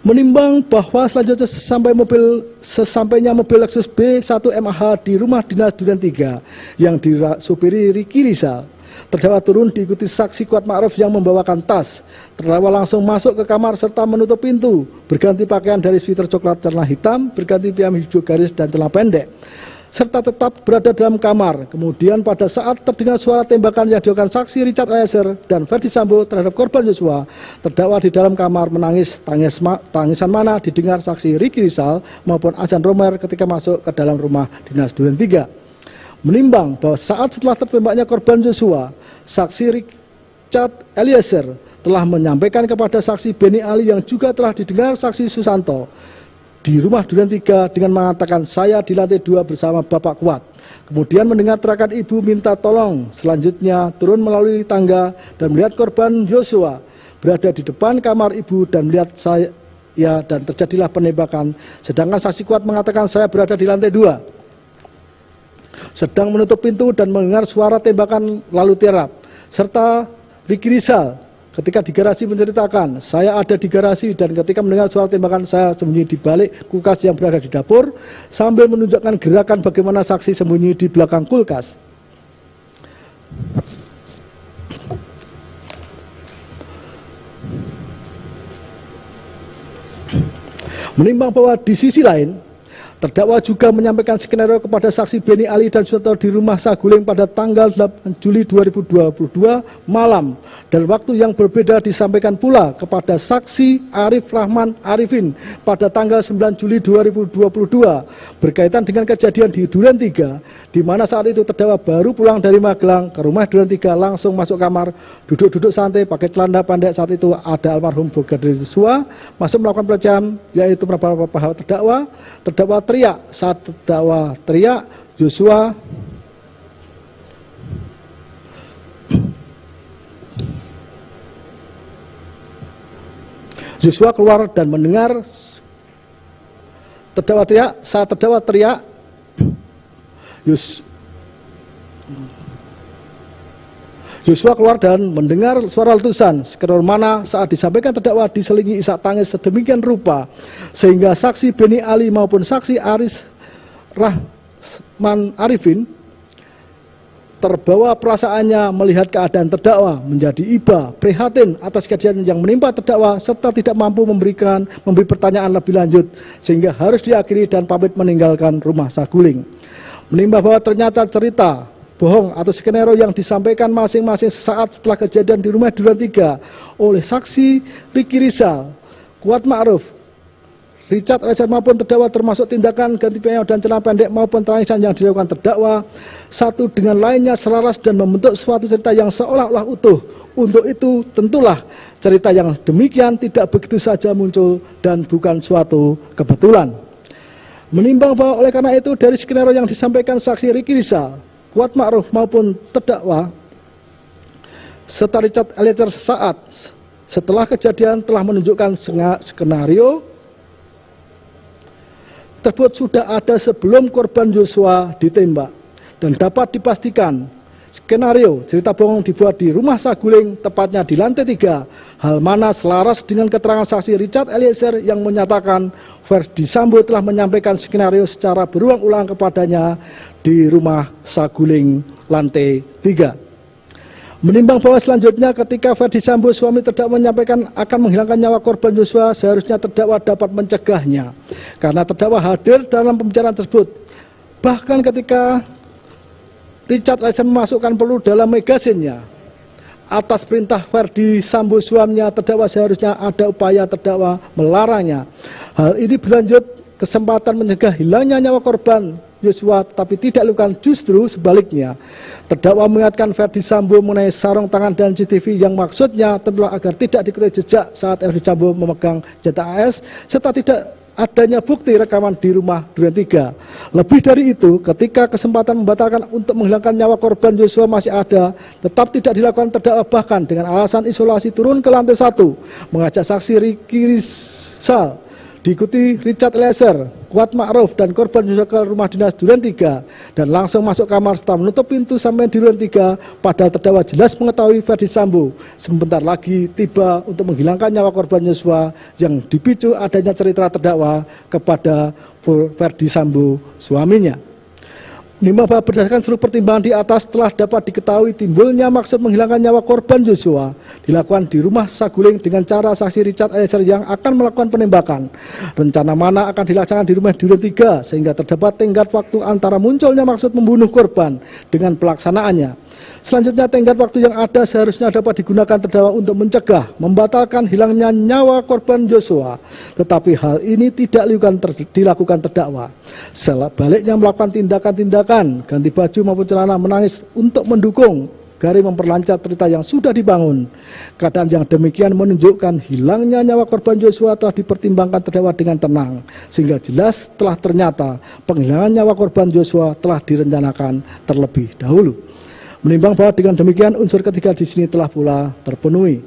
Menimbang bahwa selanjutnya sesampainya mobil Lexus B1 MAH di rumah dinas Duren 3 yang disupiri Riki Rizal, terdakwa turun diikuti saksi Kuat Ma'ruf yang membawakan tas. Terdakwa langsung masuk ke kamar serta menutup pintu, berganti pakaian dari sweater coklat celana hitam, berganti piyama hijau garis dan celana pendek, serta tetap berada dalam kamar. Kemudian pada saat terdengar suara tembakan yang dilakukan saksi Richard Eliezer dan Ferdi Sambo terhadap korban Yosua, terdakwa di dalam kamar menangis. Tangisan mana didengar saksi Riki Rizal maupun Ajan Romer ketika masuk ke dalam rumah dinas Duren 3. Menimbang bahwa saat setelah tertembaknya korban Yosua, saksi Richard Eliezer telah menyampaikan kepada saksi Beni Ali yang juga telah didengar saksi Susanto di rumah Duren 3 dengan mengatakan, saya di lantai 2 bersama Bapak Kuat. Kemudian mendengar teriakan ibu minta tolong. Selanjutnya turun melalui tangga dan melihat korban Yosua berada di depan kamar ibu dan melihat saya dan terjadilah penembakan. Sedangkan saksi Kuat mengatakan, saya berada di lantai 2 sedang menutup pintu dan mendengar suara tembakan lalu tiarap, serta Riki Rizal ketika di garasi menceritakan, saya ada di garasi dan ketika mendengar suara tembakan saya sembunyi di balik kulkas yang berada di dapur sambil menunjukkan gerakan bagaimana saksi sembunyi di belakang kulkas. Menimbang bahwa di sisi lain, terdakwa juga menyampaikan skenario kepada saksi Beni Ali dan Susanto di rumah Saguling pada tanggal 8 Juli 2022 malam dan waktu yang berbeda disampaikan pula kepada saksi Arif Rahman Arifin pada tanggal 9 Juli 2022 berkaitan dengan kejadian di Duren 3 di mana saat itu terdakwa baru pulang dari Magelang ke rumah Duren 3 langsung masuk kamar, duduk-duduk santai pakai celana pendek. Saat itu ada almarhum Brigadir Joshua masuk melakukan pelecehan yaitu beberapa pihak terdakwa teriak. Saat terdakwa teriak, Joshua keluar dan mendengar terdakwa teriak. Saat terdakwa teriak, Joshua keluar dan mendengar suara letusan. Skenario mana saat disampaikan terdakwa diselingi isak tangis sedemikian rupa sehingga saksi Beni Ali maupun saksi Arif Rahman Arifin terbawa perasaannya melihat keadaan terdakwa, menjadi iba, prihatin atas kejadian yang menimpa terdakwa serta tidak mampu memberi pertanyaan lebih lanjut sehingga harus diakhiri dan pamit meninggalkan rumah Saguling. Menimbang bahwa ternyata cerita bohong atau skenario yang disampaikan masing-masing sesaat setelah kejadian di rumah Duren 3 oleh saksi Ricky Rizal, Kuat Ma'ruf, Richard Eliezer maupun terdakwa termasuk tindakan ganti peyau dan celana pendek maupun tangisan yang dilakukan terdakwa satu dengan lainnya selaras dan membentuk suatu cerita yang seolah-olah utuh. Untuk itu tentulah cerita yang demikian tidak begitu saja muncul dan bukan suatu kebetulan. Menimbang bahwa oleh karena itu dari skenario yang disampaikan saksi Ricky Rizal, Kuat Ma'ruf maupun terdakwa serta Richard Eliezer sesaat setelah kejadian telah menunjukkan skenario tersebut sudah ada sebelum korban Joshua ditembak dan dapat dipastikan skenario cerita bohong dibuat di rumah Saguling tepatnya di lantai 3, hal mana selaras dengan keterangan saksi Richard Eliezer yang menyatakan Ferdi Sambo telah menyampaikan skenario secara berulang-ulang kepadanya di rumah Saguling lantai 3. Menimbang bahwa selanjutnya ketika Ferdi Sambo suami terdakwa menyampaikan akan menghilangkan nyawa korban Joshua, seharusnya terdakwa dapat mencegahnya karena terdakwa hadir dalam pembicaraan tersebut. Bahkan ketika Richard Eliezer memasukkan peluru dalam magasinnya atas perintah Ferdi Sambo suaminya, terdakwa seharusnya ada upaya terdakwa melarangnya. Hal ini berlanjut kesempatan mencegah hilangnya nyawa korban Joshua tetapi tidak dilakukan, justru sebaliknya. Terdakwa mengingatkan Ferdi Sambo mengenai sarung tangan dan CCTV yang maksudnya tentulah agar tidak diketahui jejak saat Ferdi Sambo memegang senjata AS serta tidak adanya bukti rekaman di rumah Duren 3. Lebih dari itu, ketika kesempatan membatalkan untuk menghilangkan nyawa korban Joshua masih ada, tetap tidak dilakukan terdakwa bahkan dengan alasan isolasi turun ke lantai 1, mengajak saksi Ricky Rizal diikuti Richard Eliezer, Kuat Ma'ruf dan korban Joshua ke rumah dinas Duren 3 dan langsung masuk kamar setelah menutup pintu sampai di Duren 3, padahal terdakwa jelas mengetahui Ferdi Sambo sebentar lagi tiba untuk menghilangkan nyawa korban Joshua yang dipicu adanya cerita terdakwa kepada Ferdi Sambo suaminya. Menimbang bahwa berdasarkan seluruh pertimbangan di atas telah dapat diketahui timbulnya maksud menghilangkan nyawa korban Joshua dilakukan di rumah Saguling dengan cara saksi Richard Eliezer yang akan melakukan penembakan. Rencana mana akan dilaksanakan di rumah Duren 3 sehingga terdapat tenggat waktu antara munculnya maksud membunuh korban dengan pelaksanaannya. Selanjutnya tenggat waktu yang ada seharusnya dapat digunakan terdakwa untuk mencegah, membatalkan hilangnya nyawa korban Joshua. Tetapi hal ini tidak dilakukan terdakwa. Sebaliknya melakukan tindakan-tindakan ganti baju maupun celana menangis untuk mendukung gari memperlancar cerita yang sudah dibangun. Keadaan yang demikian menunjukkan hilangnya nyawa korban Joshua telah dipertimbangkan terdakwa dengan tenang sehingga jelas telah ternyata penghilangan nyawa korban Joshua telah direncanakan terlebih dahulu. Menimbang bahwa dengan demikian unsur ketiga di sini telah pula terpenuhi,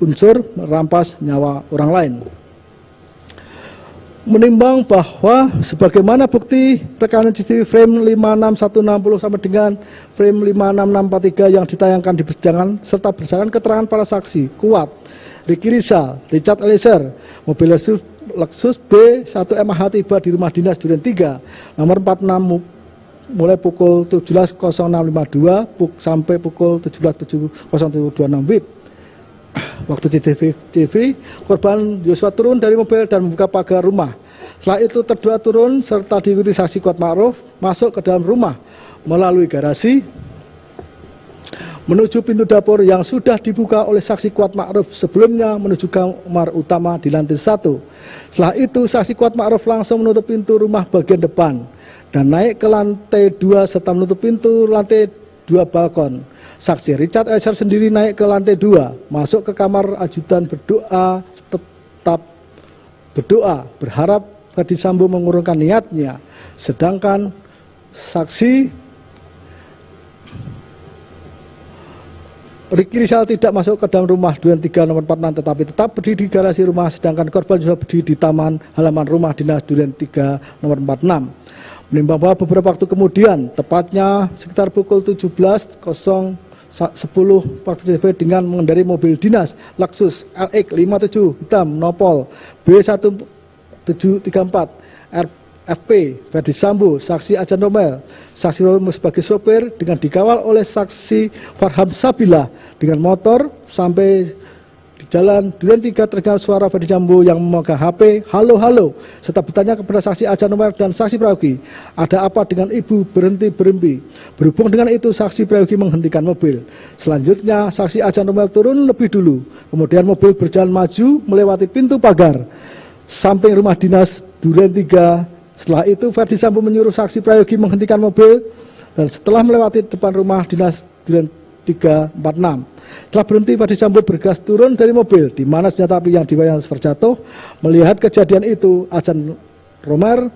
unsur merampas nyawa orang lain. menimbang bahwa sebagaimana bukti rekaman CCTV frame 56160 sampai dengan frame 56643 yang ditayangkan di persidangan serta berdasarkan keterangan para saksi kuat Ricky Rizal, Richard Eliezer, mobil Lexus B1MH tiba di rumah dinas Duren 3 nomor 46 mulai pukul 17.0652 sampai pukul 17.0726 WIB. Waktu CCTV, korban Yosua turun dari mobil dan membuka pagar rumah. Setelah itu terdakwa turun serta diikuti saksi Kuat Ma'ruf masuk ke dalam rumah melalui garasi menuju pintu dapur yang sudah dibuka oleh saksi Kuat Ma'ruf sebelumnya menuju kamar utama di lantai 1. Setelah itu saksi Kuat Ma'ruf langsung menutup pintu rumah bagian depan dan naik ke lantai 2 serta menutup pintu lantai 2 balkon. Saksi Richard Eliezer sendiri naik ke lantai 2, masuk ke kamar ajudan berdoa, tetap berdoa, berharap Ferdi Sambo mengurungkan niatnya. Sedangkan saksi Ricky Rizal tidak masuk ke dalam rumah Duren 3 nomor 46 tetapi tetap berdiri di garasi rumah, sedangkan korban juga berdiri di taman halaman rumah dinas Duren 3 nomor 46. Menimbang bahwa beberapa waktu kemudian, tepatnya sekitar pukul 17.10 waktu CCTV dengan mengendarai mobil dinas Lexus LX 57 hitam nopol B1734 FP Ferdi Sambo, saksi Ajan Romel, saksi Romo sebagai sopir dengan dikawal oleh saksi Farham Sabilah dengan motor sampai di jalan Duren 3 terdengar suara Ferdi Sambo yang memegang HP, halo halo, serta bertanya kepada saksi Ajan Romel dan saksi Prayogi, ada apa dengan ibu berhenti. Berhubung dengan itu saksi Prayogi menghentikan mobil. Selanjutnya saksi Ajan Romel turun lebih dulu, kemudian mobil berjalan maju melewati pintu pagar samping rumah dinas Duren 3. Setelah itu Ferdi Sambo menyuruh saksi Prayogi menghentikan mobil dan setelah melewati depan rumah dinas Duren 346. Setelah berhenti, Ferdi Sambo bergegas turun dari mobil di mana senjata api yang dibayang terjatuh. Melihat kejadian itu, Ajan Romer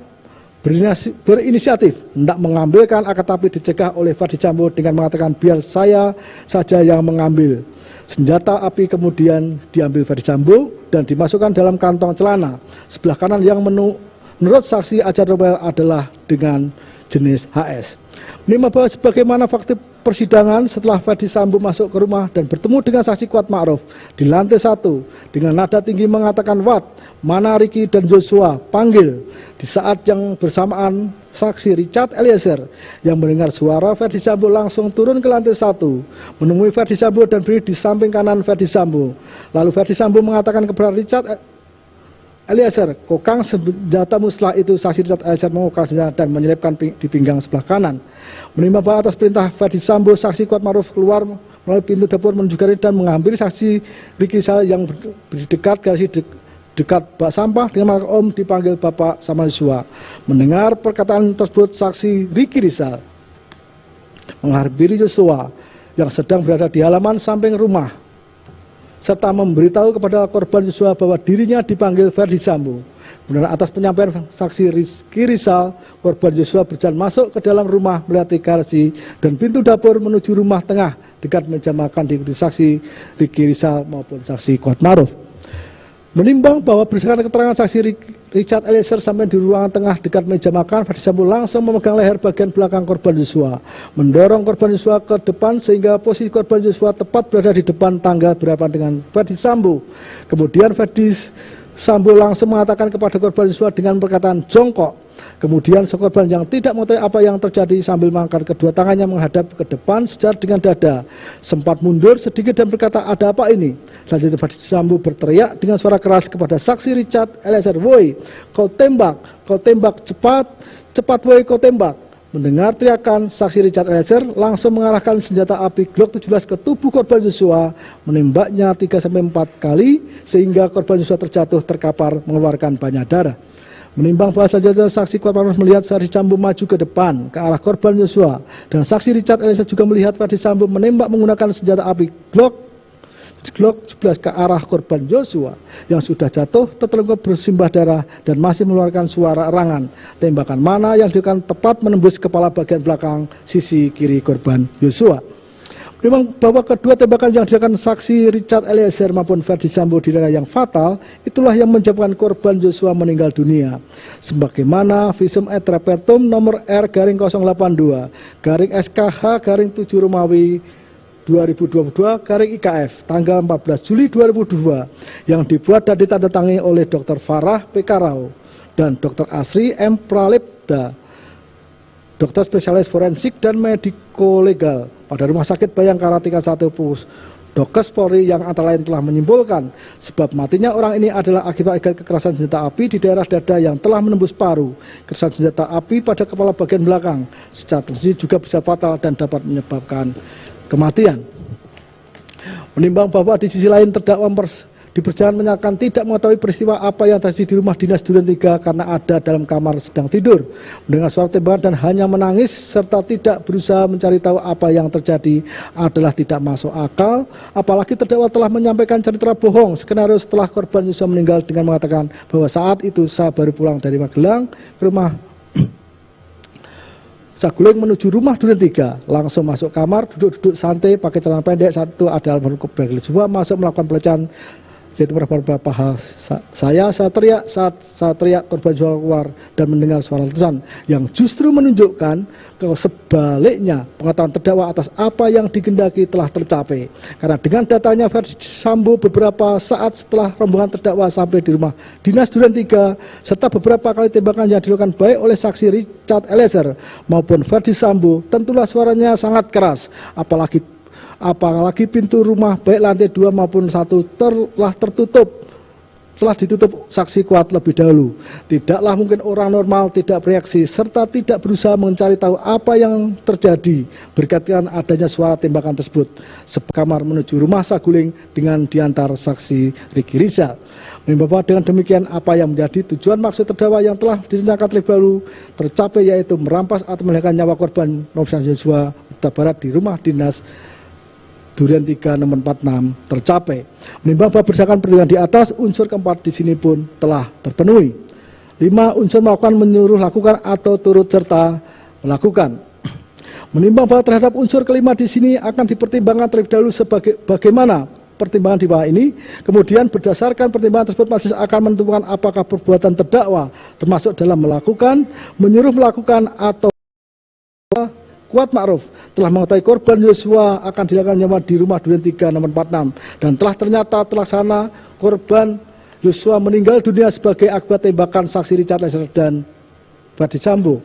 berinisiatif hendak mengambilkan, akan tapi dicegah oleh Ferdi Sambo dengan mengatakan biar saya saja yang mengambil. Senjata api kemudian diambil Ferdi Sambo dan dimasukkan dalam kantong celana sebelah kanan yang menurut saksi Ajan Romer adalah dengan jenis HS. Menimbang bahwa sebagaimana fakta persidangan setelah Ferdi Sambo masuk ke rumah dan bertemu dengan saksi Kuat Ma'ruf di lantai 1 dengan nada tinggi mengatakan, "Wat, mana Ricky dan Joshua? Panggil." Di saat yang bersamaan saksi Richard Eliezer yang mendengar suara Ferdi Sambo langsung turun ke lantai 1 menemui Ferdi Sambo dan berdiri di samping kanan Ferdi Sambo. Lalu Ferdi Sambo mengatakan kepada Richard Eliezer, kokang senjatamu. Setelah itu saksi Richard Eliezer mengokang senjata dan menyelipkan di pinggang sebelah kanan. Menimbang bahwa atas perintah Ferdi Sambo, saksi Kuat Ma'ruf keluar melalui pintu dapur menuju garasi dan mengambil saksi Ricky Rizal yang dekat garasi dekat bak sampah dengan mengatakan, "Om, dipanggil Bapak sama Joshua." Mendengar perkataan tersebut, saksi Ricky Rizal menghampiri Joshua yang sedang berada di halaman samping rumah serta memberitahu kepada korban Joshua bahwa dirinya dipanggil Ferdi Sambo. Kemudian atas penyampaian saksi Ricky Rizal, korban Joshua berjalan masuk ke dalam rumah melewati garasi dan pintu dapur menuju rumah tengah dekat meja makan diikuti saksi Ricky Rizal maupun saksi Kuat Ma'ruf. Menimbang bahwa berdasarkan keterangan saksi Richard Eliezer sampai di ruangan tengah dekat meja makan, Ferdi Sambo langsung memegang leher bagian belakang korban Joshua, mendorong korban Joshua ke depan sehingga posisi korban Joshua tepat berada di depan tangga berhadapan dengan Ferdi Sambo. Kemudian Ferdi Sambo langsung mengatakan kepada korban Joshua dengan perkataan jongkok. Kemudian korban yang tidak mengetahui apa yang terjadi sambil mengangkat kedua tangannya menghadap ke depan sejajar dengan dada, sempat mundur sedikit dan berkata, "Ada apa ini?" Selanjutnya Ferdi Sambo berteriak dengan suara keras kepada saksi Richard Eliezer, "Woi, kau tembak, cepat woi kau tembak." Mendengar teriakan, saksi Richard Eliezer langsung mengarahkan senjata api Glock 17 ke tubuh korban Joshua, menembaknya 3-4 kali sehingga korban Joshua terjatuh terkapar mengeluarkan banyak darah. Menimbang bahwa selanjutnya saksi Kuat Ma'ruf melihat Ferdi Sambo maju ke depan ke arah korban Joshua dan saksi Richard Eliezer juga melihat Ferdi Sambo menembak menggunakan senjata api Glock 17 ke arah korban Joshua yang sudah jatuh tertelungkup bersimbah darah dan masih mengeluarkan suara erangan. Tembakan mana yang dilakukan tepat menembus kepala bagian belakang sisi kiri korban Joshua. Memang bahwa kedua tembakan yang dilakukan saksi Richard Eliezer maupun Verdi Sambo di daerah yang fatal, itulah yang menyebabkan korban Joshua meninggal dunia. Sebagaimana visum et repertum nomor R-082/SKH-7 Romawi 2022/IKF tanggal 14 Juli 2002 yang dibuat dan ditandatangani oleh Dr. Farah P. Karau dan Dr. Asri M. Pralipda, dokter spesialis forensik dan mediko-legal pada Rumah Sakit Bayangkara tingkat 1 Dokes Polri, yang antara lain telah menyimpulkan sebab matinya orang ini adalah akibat kekerasan senjata api di daerah dada yang telah menembus paru. Kekerasan senjata api pada kepala bagian belakang secara tertentu juga bisa fatal dan dapat menyebabkan kematian. Menimbang bahwa di sisi lain terdakwa di persidangan menyatakan tidak mengetahui peristiwa apa yang terjadi di rumah dinas Duren 3 karena ada dalam kamar sedang tidur, mendengar suara tembakan dan hanya menangis serta tidak berusaha mencari tahu apa yang terjadi adalah tidak masuk akal. Apalagi terdakwa telah menyampaikan cerita bohong skenario setelah korban Yosua meninggal dengan mengatakan bahwa saat itu saya baru pulang dari Magelang ke rumah Saguling menuju rumah Duren 3, langsung masuk kamar, duduk-duduk santai, pakai celana pendek. Saat itu ada almarhum Joshua masuk melakukan pelecehan, yaitu beberapa hal. Saya teriak saat saya teriak, korban Joshua keluar dan mendengar suara letusan yang justru menunjukkan kalau sebaliknya pengetahuan terdakwa atas apa yang digendaki telah tercapai. Karena dengan datanya Verdi Sambo beberapa saat setelah rombongan terdakwa sampai di rumah dinas Duren 3 serta beberapa kali tembakan yang dilakukan baik oleh saksi Richard Eliezer maupun Verdi Sambo, tentulah suaranya sangat keras. Apalagi pintu rumah baik lantai 2 maupun 1 telah ditutup saksi kuat lebih dahulu. Tidaklah mungkin orang normal tidak bereaksi serta tidak berusaha mencari tahu apa yang terjadi berkaitan adanya suara tembakan tersebut. Sekamar menuju rumah Saguling dengan diantar saksi Riki Rizal. Bahwa dengan demikian apa yang menjadi tujuan maksud terdakwa yang telah direncanakan terlebih dahulu tercapai, yaitu merampas atau menghilangkan nyawa korban Nofriansah Joshua Huta Barat di rumah dinas Duren 3 nomor 46 tercapai. Menimbang bahwa berdasarkan perhitungan di atas, unsur keempat di sini pun telah terpenuhi. 5. Unsur melakukan, menyuruh lakukan atau turut serta melakukan. Menimbang bahwa terhadap unsur kelima di sini akan dipertimbangkan terlebih dahulu sebagai bagaimana pertimbangan di bawah ini. Kemudian berdasarkan pertimbangan tersebut majelis akan menentukan apakah perbuatan terdakwa termasuk dalam melakukan, menyuruh melakukan atau Kuat Ma'ruf telah mengetahui korban Joshua akan dilakukan nyawa di rumah Duren 3 nomor 46 dan telah ternyata terlaksana korban Joshua meninggal dunia sebagai akibat tembakan saksi Richard Eliezer dan Verdi Sambo.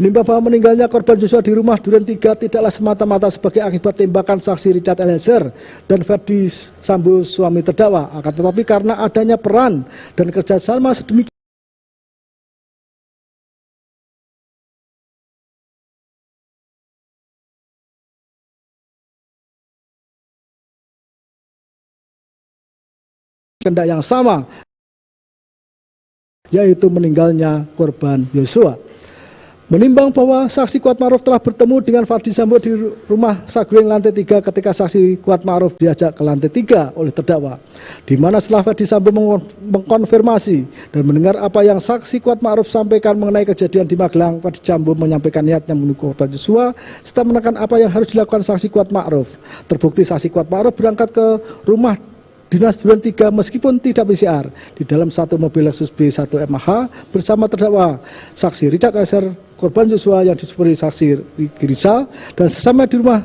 Menimbang bahwa meninggalnya korban Joshua di rumah Duren 3 tidaklah semata-mata sebagai akibat tembakan saksi Richard Eliezer dan Verdi Sambo suami terdakwa, akan tetapi karena adanya peran dan kerjasama sedemikian kehendak yang sama, yaitu meninggalnya korban Joshua. Menimbang bahwa saksi Kuat Ma'ruf telah bertemu dengan Verdi Sambo di rumah Saguling lantai 3 ketika saksi Kuat Ma'ruf diajak ke lantai 3 oleh terdakwa, di mana setelah Verdi Sambo mengkonfirmasi dan mendengar apa yang saksi Kuat Ma'ruf sampaikan mengenai kejadian di Magelang, Verdi Sambo menyampaikan niatnya membunuh korban Joshua serta menekan apa yang harus dilakukan saksi Kuat Ma'ruf. Terbukti saksi Kuat Ma'ruf berangkat ke rumah Dinas Duren 3 meskipun tidak PCR di dalam satu mobil Lexus B1 MH bersama terdakwa saksi Richard Eliezer, korban Joshua yang disupiri saksi Riki Rizal, dan sesama di rumah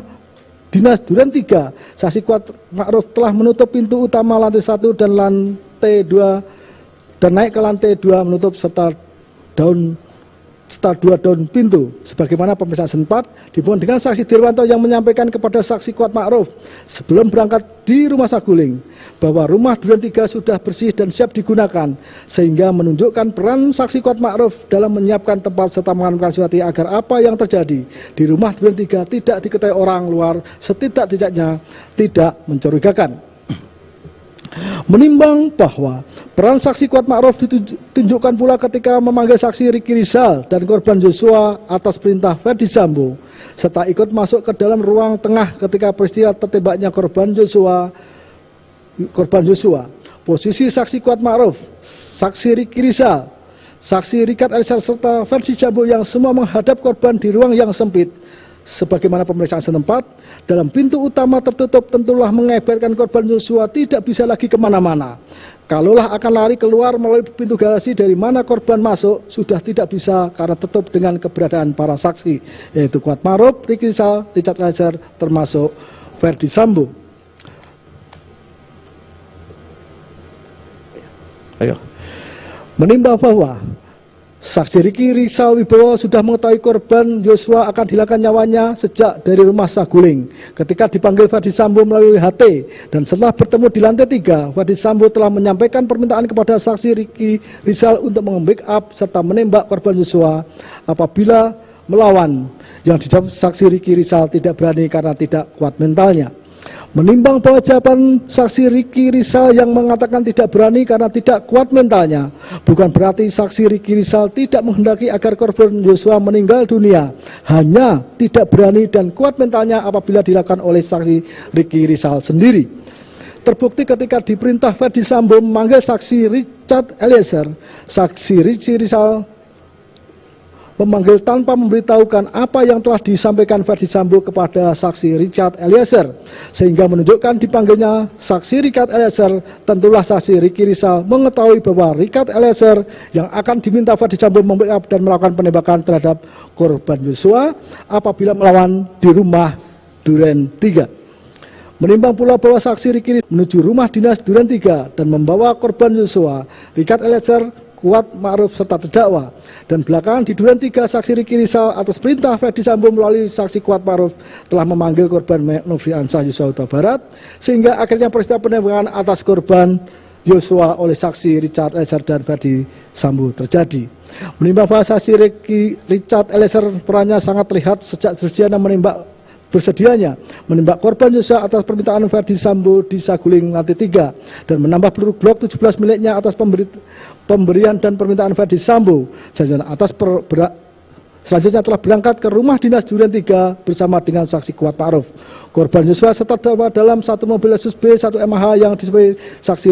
Dinas Duren 3, saksi Kuat Ma'ruf telah menutup pintu utama lantai 1 dan lantai 2 dan naik ke lantai 2 menutup serta 2 daun pintu sebagaimana pemeriksaan sempat dihubungkan dengan saksi Dirwanto yang menyampaikan kepada saksi Kuat Ma'ruf sebelum berangkat di rumah Saguling bahwa rumah Duren 3 sudah bersih dan siap digunakan, sehingga menunjukkan peran saksi Kuat Ma'ruf dalam menyiapkan tempat serta mengamankan situasi agar apa yang terjadi di rumah Duren 3 tidak diketahui orang luar, setidak-tidaknya tidak mencurigakan. Menimbang bahwa peran saksi Kuat Ma'ruf ditunjukkan pula ketika memanggil saksi Riki Rizal dan korban Joshua atas perintah Verdi Sambo, serta ikut masuk ke dalam ruang tengah ketika peristiwa tertembaknya korban Joshua. Posisi saksi Kuat Ma'ruf, saksi Riki Rizal, saksi Richard Eliezer serta Verdi Sambo yang semua menghadap korban di ruang yang sempit sebagaimana pemeriksaan setempat, dalam pintu utama tertutup tentulah mengakibatkan korban Yosua tidak bisa lagi kemana-mana. Kalaulah akan lari keluar melalui pintu garasi dari mana korban masuk, sudah tidak bisa karena tutup dengan keberadaan para saksi, yaitu Kuat Ma'ruf, Ricky Rizal, Richard Eliezer, termasuk Ferdi Sambo. Menimbang bahwa saksi Ricky Rizal Wibowo sudah mengetahui korban Yosua akan dihilangkan nyawanya sejak dari rumah Saguling. Ketika dipanggil Ferdi Sambo melalui HT dan setelah bertemu di lantai 3, Ferdi Sambo telah menyampaikan permintaan kepada saksi Ricky Rizal untuk meng-backup serta menembak korban Yosua apabila melawan. Yang dijawab saksi Ricky Rizal tidak berani karena tidak kuat mentalnya. Menimbang bahwa jawaban saksi Ricky Rizal yang mengatakan tidak berani karena tidak kuat mentalnya, bukan berarti saksi Ricky Rizal tidak menghendaki agar korban Yosua meninggal dunia, hanya tidak berani dan kuat mentalnya apabila dilakukan oleh saksi Ricky Rizal sendiri. Terbukti ketika diperintah Ferdi Sambo memanggil saksi Richard Eliezer, saksi Ricky Rizal memanggil tanpa memberitahukan apa yang telah disampaikan Ferdi Sambo kepada saksi Richard Eliezer, sehingga menunjukkan dipanggilnya saksi Richard Eliezer. Tentulah saksi Ricky Rizal mengetahui bahwa Richard Eliezer yang akan diminta Ferdi Sambo membackup dan melakukan penembakan terhadap korban Yosua apabila melawan di rumah Duren 3. Menimbang pula bahwa saksi Ricky menuju rumah dinas Duren 3 dan membawa korban Yosua, Richard Eliezer, Kuat Ma'ruf serta terdakwa, dan belakangan di Duren 3 saksi Ricky Rizal atas perintah Ferdi Sambo melalui saksi Kuat Ma'ruf telah memanggil korban Nofriansah Yosua Huta Barat, sehingga akhirnya peristiwa penembakan atas korban Yosua oleh saksi Richard Eliezer dan Ferdi Sambo terjadi. Menimbang bahwa saksi Richard Eliezer perannya sangat terlihat sejak bersedianya menembak korban Yosua atas permintaan Ferdi Sambo di Saguling lantai 3 dan menambah peluru Glock 17 miliknya atas pemberian dan permintaan Ferdi Sambo. Selanjutnya telah berangkat ke rumah dinas Duren 3 bersama dengan saksi Kuat Ma'ruf. Korban Yosua serta terdakwa dalam satu mobil Lexus B1 MH yang disebut saksi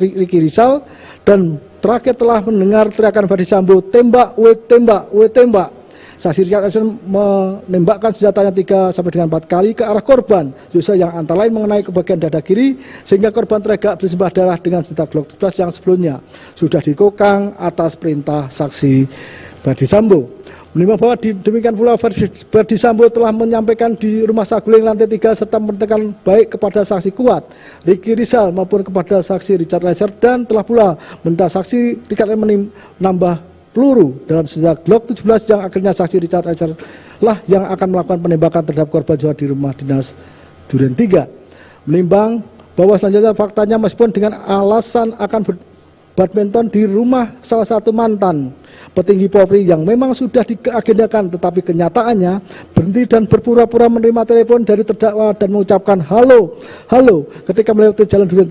Ricky Rizal, dan terakhir telah mendengar teriakan Ferdi Sambo, "Tembak, we tembak, we tembak." Saksi Richard Eliezer menembakkan senjatanya 3 sampai dengan 4 kali ke arah korban Yosua yang antara lain mengenai ke bagian dada kiri, sehingga korban terlegak bersimbah darah dengan senjata Glock 17 yang sebelumnya sudah dikokang atas perintah saksi Ferdi Sambo. Menimbang bahwa demikian pula Ferdi Sambo telah menyampaikan di rumah Saguling lantai 3 serta memerintahkan baik kepada saksi Kuat Ricky Rizal maupun kepada saksi Richard Eliezer, dan telah pula meminta saksi Richard menambah peluru dalam senjata Glock 17 yang akhirnya saksi Richard Eliezer lah yang akan melakukan penembakan terhadap korban Yosua di rumah dinas Duren 3. Menimbang bahwa selanjutnya faktanya meskipun dengan alasan akan badminton di rumah salah satu mantan petinggi Polri yang memang sudah diagendakan, tetapi kenyataannya berhenti dan berpura-pura menerima telepon dari terdakwa dan mengucapkan halo, halo ketika melewati jalan Duren.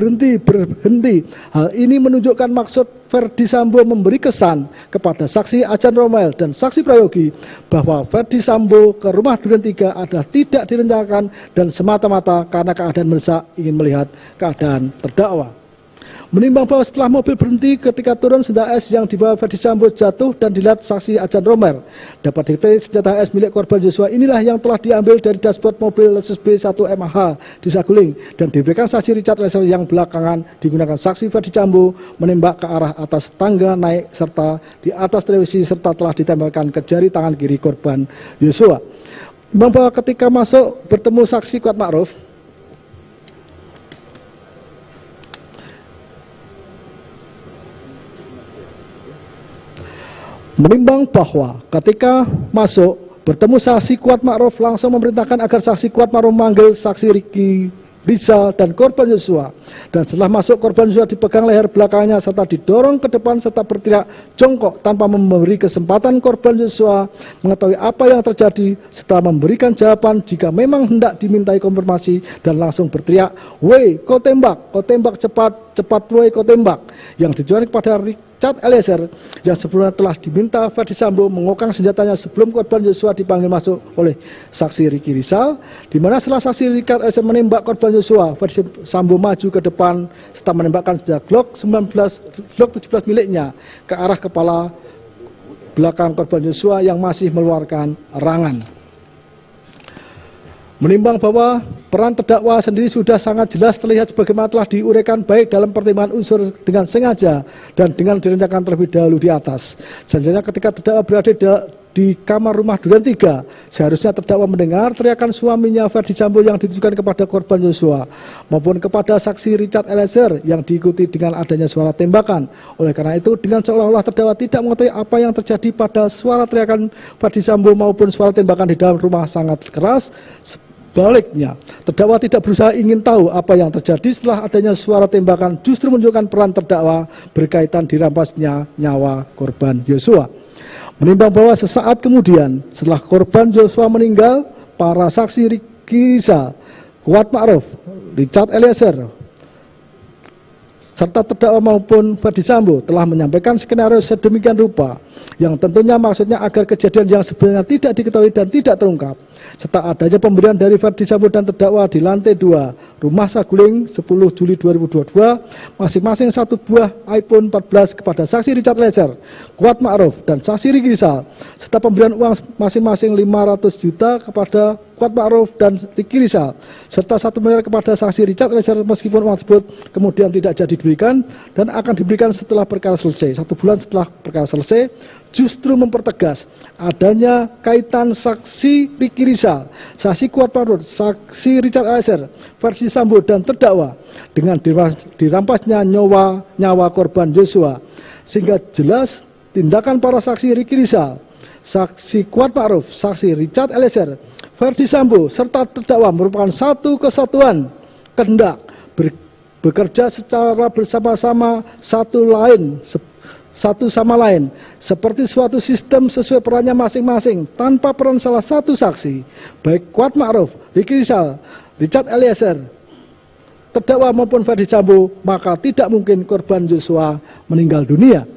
Berhenti. Hal ini menunjukkan maksud Ferdi Sambo memberi kesan kepada saksi Ajan Romael dan saksi Prayogi bahwa Ferdi Sambo ke rumah Duren 3 adalah tidak direncanakan dan semata-mata karena keadaan mendesak ingin melihat keadaan terdakwa. Menimbang bahwa setelah mobil berhenti ketika turun senjata S yang dibawa Ferdi Sambo jatuh dan dilihat saksi Ajan Romer, dapat diketahui senjata S milik korban Yosua inilah yang telah diambil dari dashboard mobil Lexus B1 MH di Saguling dan diberikan saksi Richard Eliezer yang belakangan digunakan saksi Ferdi Sambo menembak ke arah atas tangga naik serta di atas televisi serta telah ditempelkan ke jari tangan kiri korban Yosua. Menimbang bahwa ketika masuk bertemu saksi Kuat Ma'ruf, menimbang bahwa ketika masuk bertemu saksi Kuat Ma'ruf langsung memerintahkan agar saksi Kuat Ma'ruf memanggil saksi Ricky Rizal dan korban Yosua, dan setelah masuk korban Yosua dipegang leher belakangnya serta didorong ke depan serta berteriak jongkok tanpa memberi kesempatan korban Yosua mengetahui apa yang terjadi. Setelah memberikan jawaban jika memang hendak dimintai konfirmasi dan langsung berteriak, "Woi, kau tembak cepat, cepat woi kau tembak," yang ditujukan kepada Richard Eliezer yang sebelumnya telah diminta Verdi Sambo mengokang senjatanya sebelum korban Yosua dipanggil masuk oleh saksi Ricky Rizal, di mana setelah saksi Richard Eliezer menembak korban Yosua, Verdi Sambo maju ke depan serta menembakkan senjata Glock 17 miliknya ke arah kepala belakang korban Yosua yang masih mengeluarkan erangan. Menimbang bahwa peran terdakwa sendiri sudah sangat jelas terlihat sebagaimana telah diuraikan baik dalam pertimbangan unsur dengan sengaja dan dengan direncanakan terlebih dahulu di atas. Selanjutnya ketika terdakwa berada di kamar rumah Duren 3, seharusnya terdakwa mendengar teriakan suaminya Verdi Sambo yang ditujukan kepada korban Yosua maupun kepada saksi Richard Eliezer yang diikuti dengan adanya suara tembakan. Oleh karena itu, dengan seolah-olah terdakwa tidak mengetahui apa yang terjadi pada suara teriakan Verdi Sambo maupun suara tembakan di dalam rumah sangat keras, sebaliknya, terdakwa tidak berusaha ingin tahu apa yang terjadi setelah adanya suara tembakan, justru menunjukkan peran terdakwa berkaitan dirampasnya nyawa korban Yosua. Menimbang bahwa sesaat kemudian setelah korban Yosua meninggal, para saksi Ricky Rizal, Kuat Ma'ruf, Richard Eliezer, serta terdakwa maupun Verdi Sambo telah menyampaikan skenario sedemikian rupa yang tentunya maksudnya agar kejadian yang sebenarnya tidak diketahui dan tidak terungkap, serta adanya pemberian dari Verdi Sambo dan terdakwa di lantai 2 Rumah Saguling 10 Juli 2022 masing-masing satu buah iPhone 14 kepada saksi Richard Eliezer, Kuat Ma'ruf, dan saksi Ricky Rizal, serta pemberian uang masing-masing 500 juta kepada Kuat Ma'ruf dan Ricky Rizal, serta 1 miliar kepada saksi Richard Eliezer meskipun uang tersebut kemudian tidak jadi diberikan dan akan diberikan setelah perkara selesai. 1 bulan setelah perkara selesai, justru mempertegas adanya kaitan saksi Ricky Rizal, saksi Kuat Ma'ruf, saksi Richard Eliezer, Verdi Sambo dan terdakwa dengan dirampasnya nyawa korban Yosua, sehingga jelas tindakan para saksi Ricky Rizal, saksi Kuat Ma'ruf, saksi Richard Eliezer, Verdi Sambo serta terdakwa merupakan satu kesatuan kehendak bekerja secara bersama-sama satu sama lain seperti suatu sistem sesuai perannya masing-masing tanpa peran salah satu saksi baik Kuat Ma'ruf, Ricky Rizal, Richard Eliezer, terdakwa maupun Verdi Sambo, maka tidak mungkin korban Yosua meninggal dunia.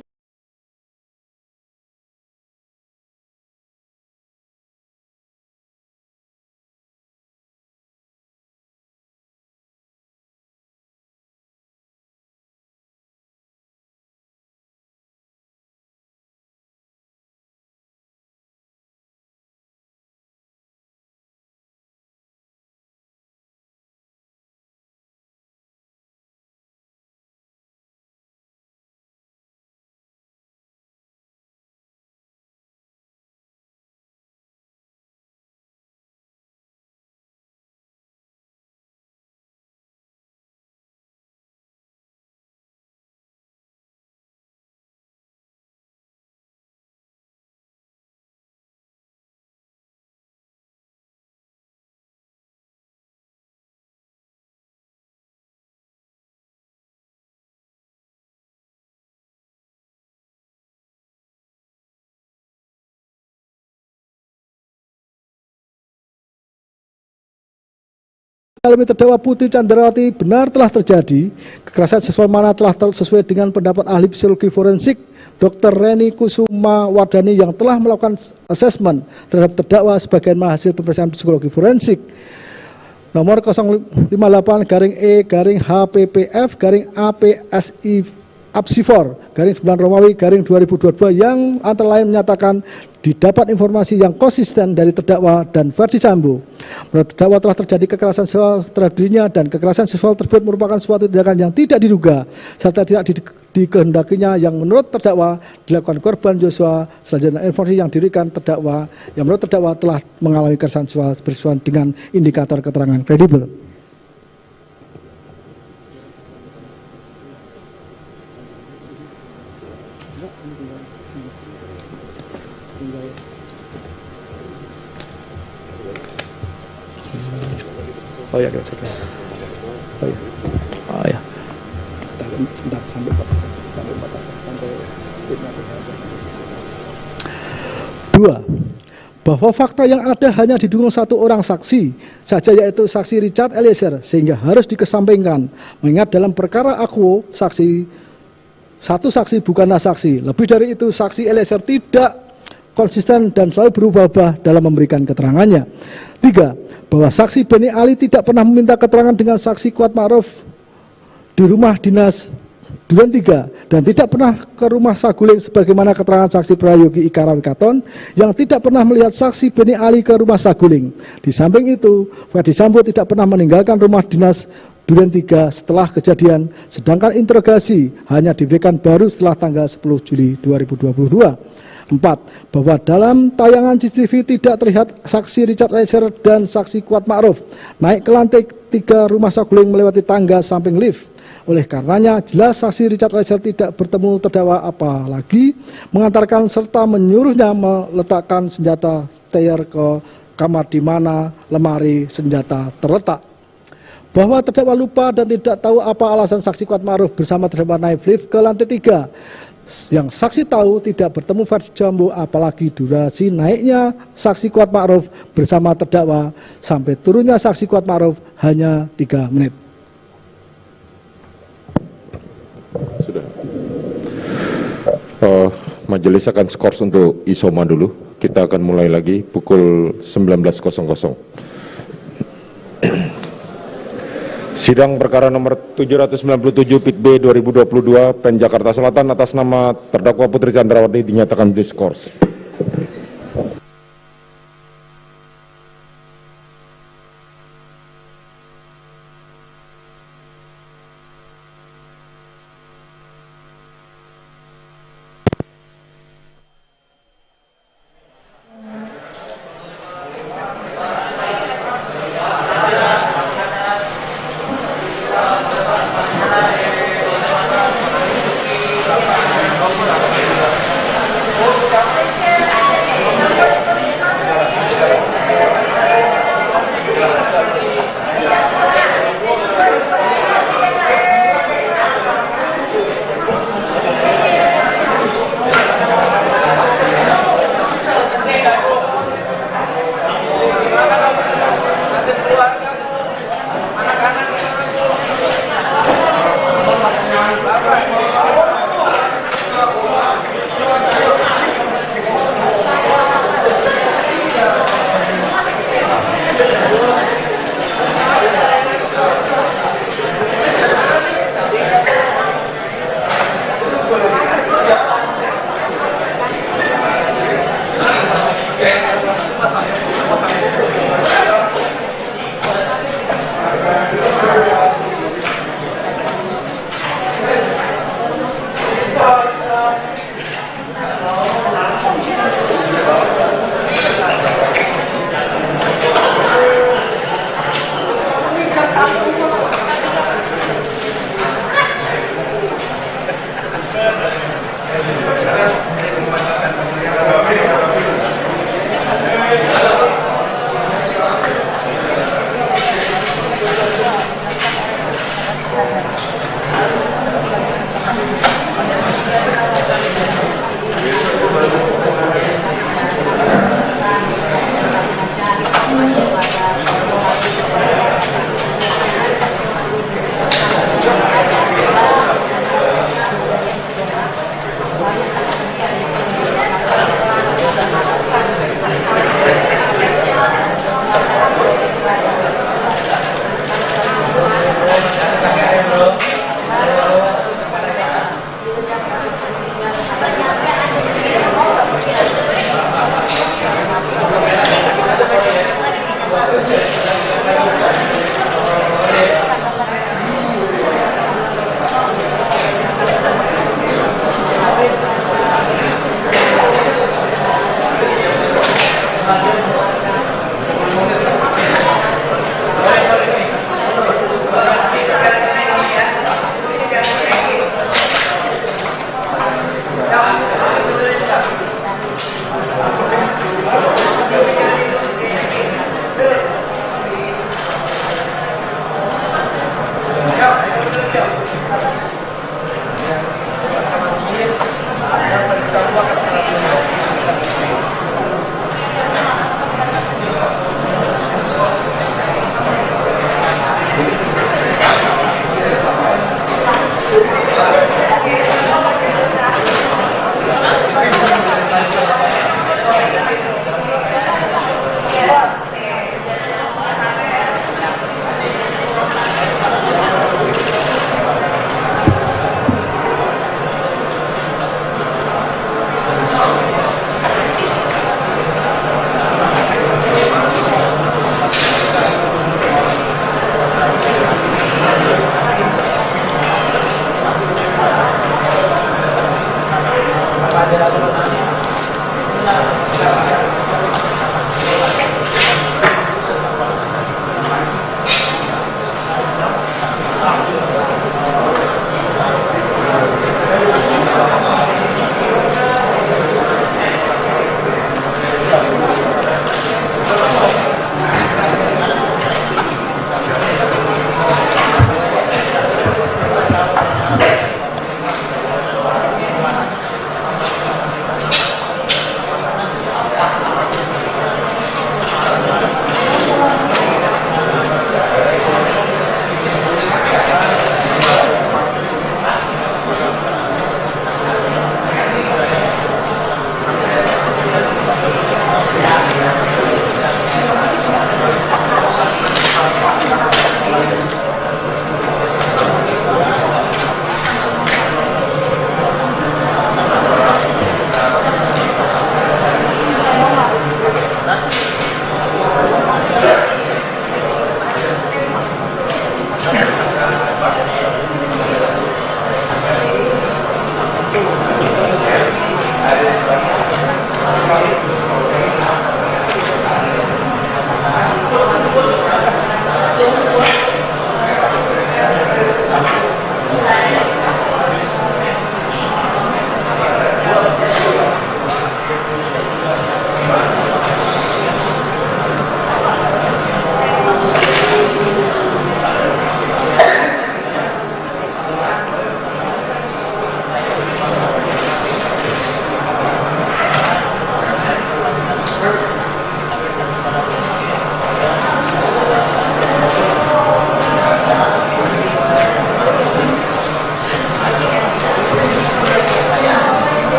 Alami terdakwa Putri Candrawati benar telah terjadi kekerasan seksual mana telah sesuai dengan pendapat ahli psikologi forensik Dr. Reni Kusuma Wardani yang telah melakukan asesmen terhadap terdakwa sebagai hasil pemeriksaan psikologi forensik nomor 058-APSI-APSI4-9 yang antara lain menyatakan didapat informasi yang konsisten dari terdakwa dan Verdi Sambo. Menurut terdakwa telah terjadi kekerasan seksual terhadap dirinya dan kekerasan seksual tersebut merupakan suatu tindakan yang tidak diduga serta tidak dikehendakinya yang menurut terdakwa dilakukan korban Yosua. Selanjutnya informasi yang diberikan terdakwa yang menurut terdakwa telah mengalami kekerasan seksual bersesuaian dengan indikator keterangan kredibel. Oh ya, kita sebentar. Oh ya. Sebentar sampai dua. Bahwa fakta yang ada hanya didukung satu orang saksi saja, yaitu saksi Richard Eliezer, sehingga harus dikesampingkan. Mengingat dalam perkara Akuo, saksi Satu, saksi bukanlah saksi. Lebih dari itu, saksi Eliezer tidak konsisten dan selalu berubah-ubah dalam memberikan keterangannya. 3, bahwa saksi Beni Ali tidak pernah meminta keterangan dengan saksi Kuat Ma'ruf di rumah dinas Duren 3 dan tidak pernah ke rumah Saguling sebagaimana keterangan saksi Prayogi Ika Rawikaton yang tidak pernah melihat saksi Beni Ali ke rumah Saguling. Di samping itu, Ferdi Sambo tidak pernah meninggalkan rumah dinas Duren 3 setelah kejadian, sedangkan interogasi hanya diberikan baru setelah tanggal 10 Juli 2022. 4, bahwa dalam tayangan CCTV tidak terlihat saksi Richard Eliezer dan saksi Kuat Ma'ruf naik ke lantai 3 rumah Saguling melewati tangga samping lift. Oleh karenanya, jelas saksi Richard Eliezer tidak bertemu terdakwa apalagi mengantarkan serta menyuruhnya meletakkan senjata steyr ke kamar di mana lemari senjata terletak. Bahwa terdakwa lupa dan tidak tahu apa alasan saksi Kuat Ma'ruf bersama terdakwa naik lift ke lantai 3. Yang saksi tahu tidak bertemu Ferdi Sambo apalagi durasi naiknya saksi Kuat Ma'ruf bersama terdakwa sampai turunnya saksi Kuat Ma'ruf hanya 3 menit. Sudah. Majelis akan skors untuk Isoma dulu. Kita akan mulai lagi pukul 19.00. Sidang perkara nomor 797 Pit B 2022 PN Jakarta Selatan atas nama terdakwa Putri Chandrawati dinyatakan diskors.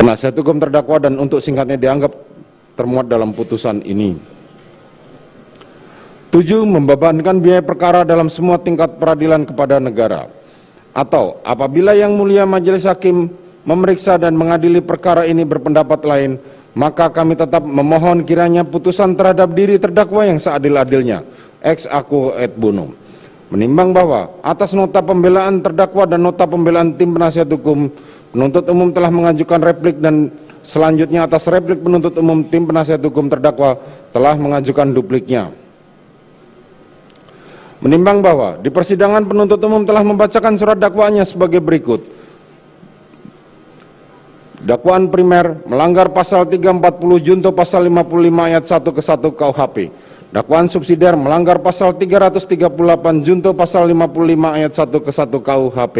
Penasihat hukum terdakwa dan untuk singkatnya dianggap termuat dalam putusan ini. 7. Membebankan biaya perkara dalam semua tingkat peradilan kepada negara. Atau apabila Yang Mulia Majelis Hakim memeriksa dan mengadili perkara ini berpendapat lain, maka kami tetap memohon kiranya putusan terhadap diri terdakwa yang seadil-adilnya, ex aequo et bono. Menimbang bahwa atas nota pembelaan terdakwa dan nota pembelaan tim penasihat hukum, penuntut umum telah mengajukan replik dan selanjutnya atas replik penuntut umum tim penasihat hukum terdakwa telah mengajukan dupliknya. Menimbang bahwa di persidangan penuntut umum telah membacakan surat dakwaannya sebagai berikut. Dakwaan primer melanggar pasal 340 junto pasal 55 ayat 1 ke 1 KUHP. Dakwaan subsidiar melanggar pasal 338 junto pasal 55 ayat 1 ke 1 KUHP.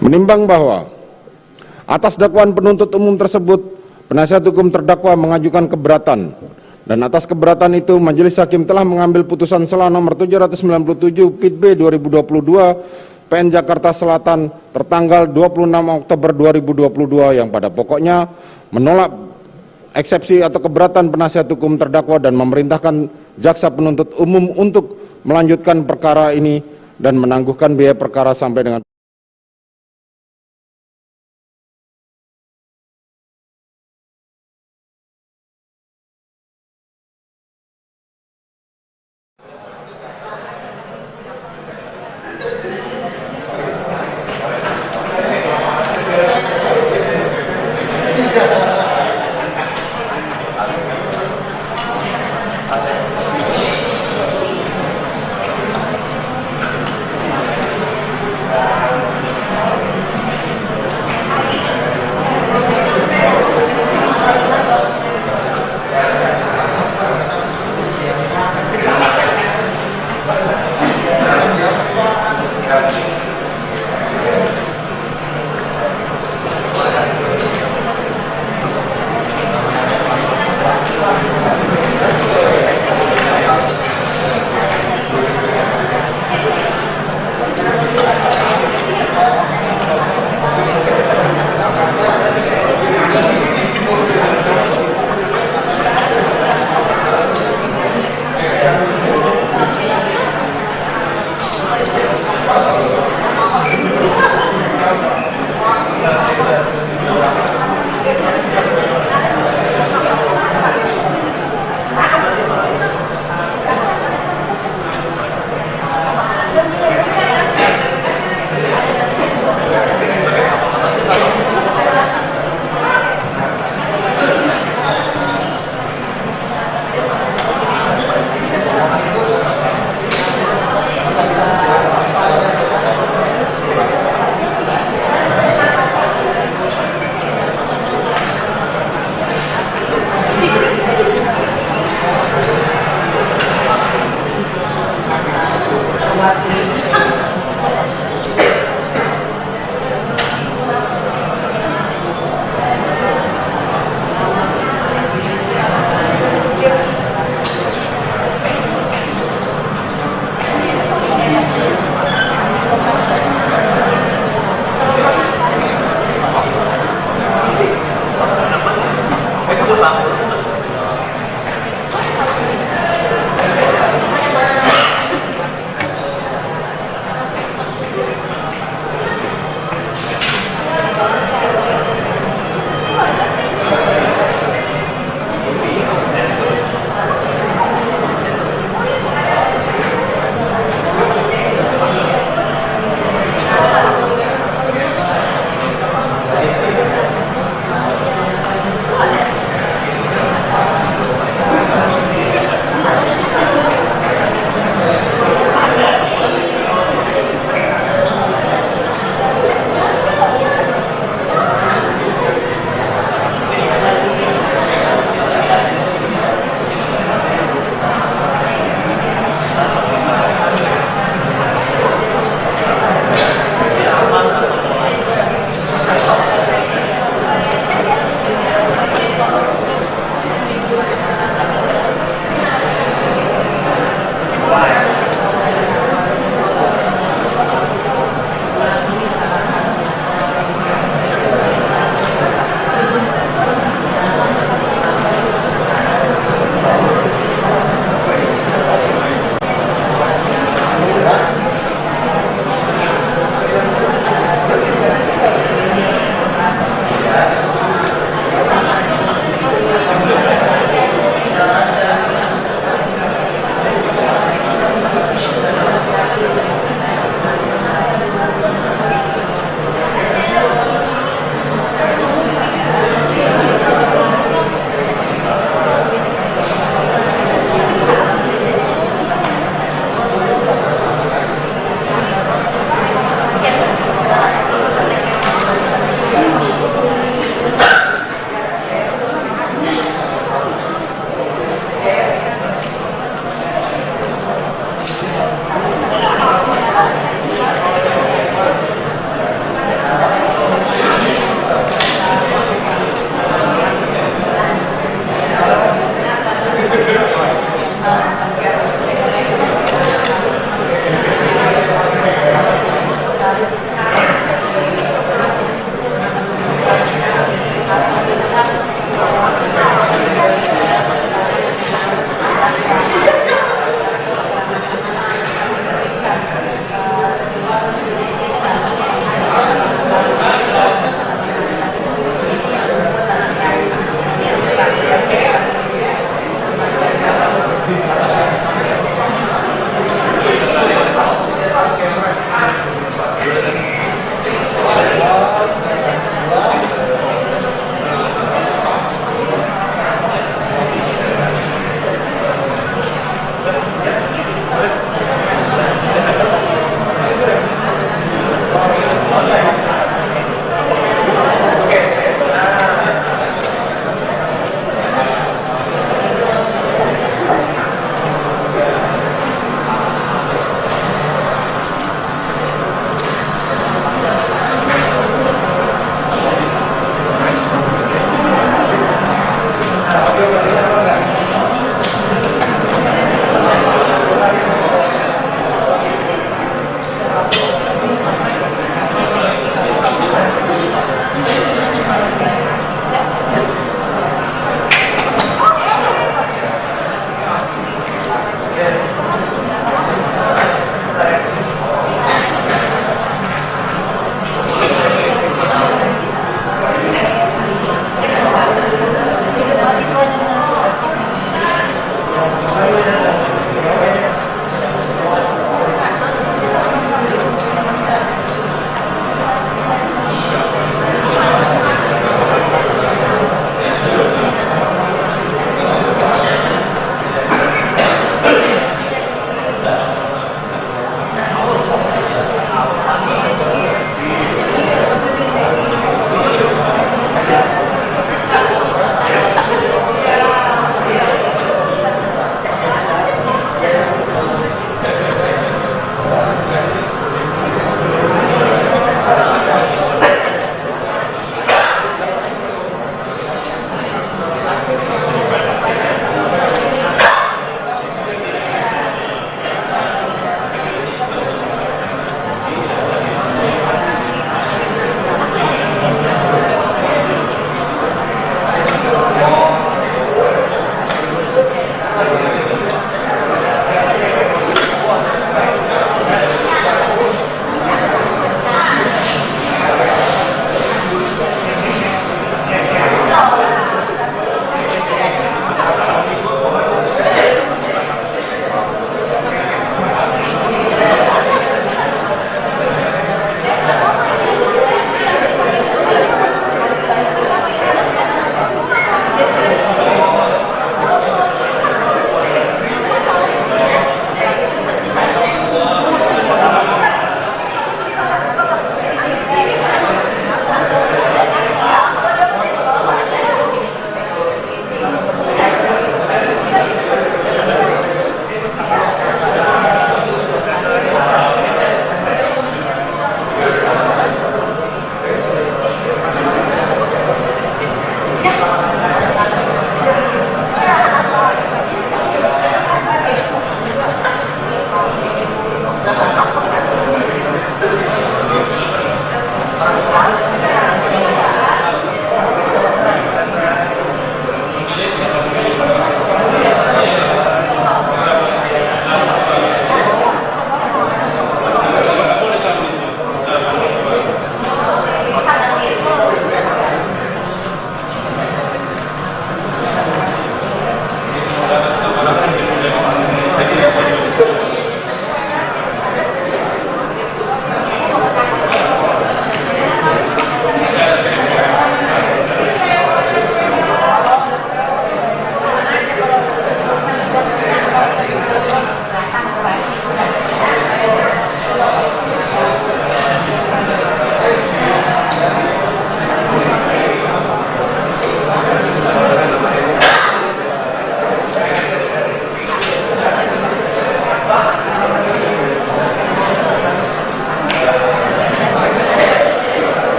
Menimbang bahwa atas dakwaan penuntut umum tersebut, penasihat hukum terdakwa mengajukan keberatan, dan atas keberatan itu Majelis Hakim telah mengambil putusan sela nomor 797 Pit B 2022 PN Jakarta Selatan tertanggal 26 Oktober 2022 yang pada pokoknya menolak eksepsi atau keberatan penasihat hukum terdakwa dan memerintahkan jaksa penuntut umum untuk melanjutkan perkara ini dan menangguhkan biaya perkara sampai dengan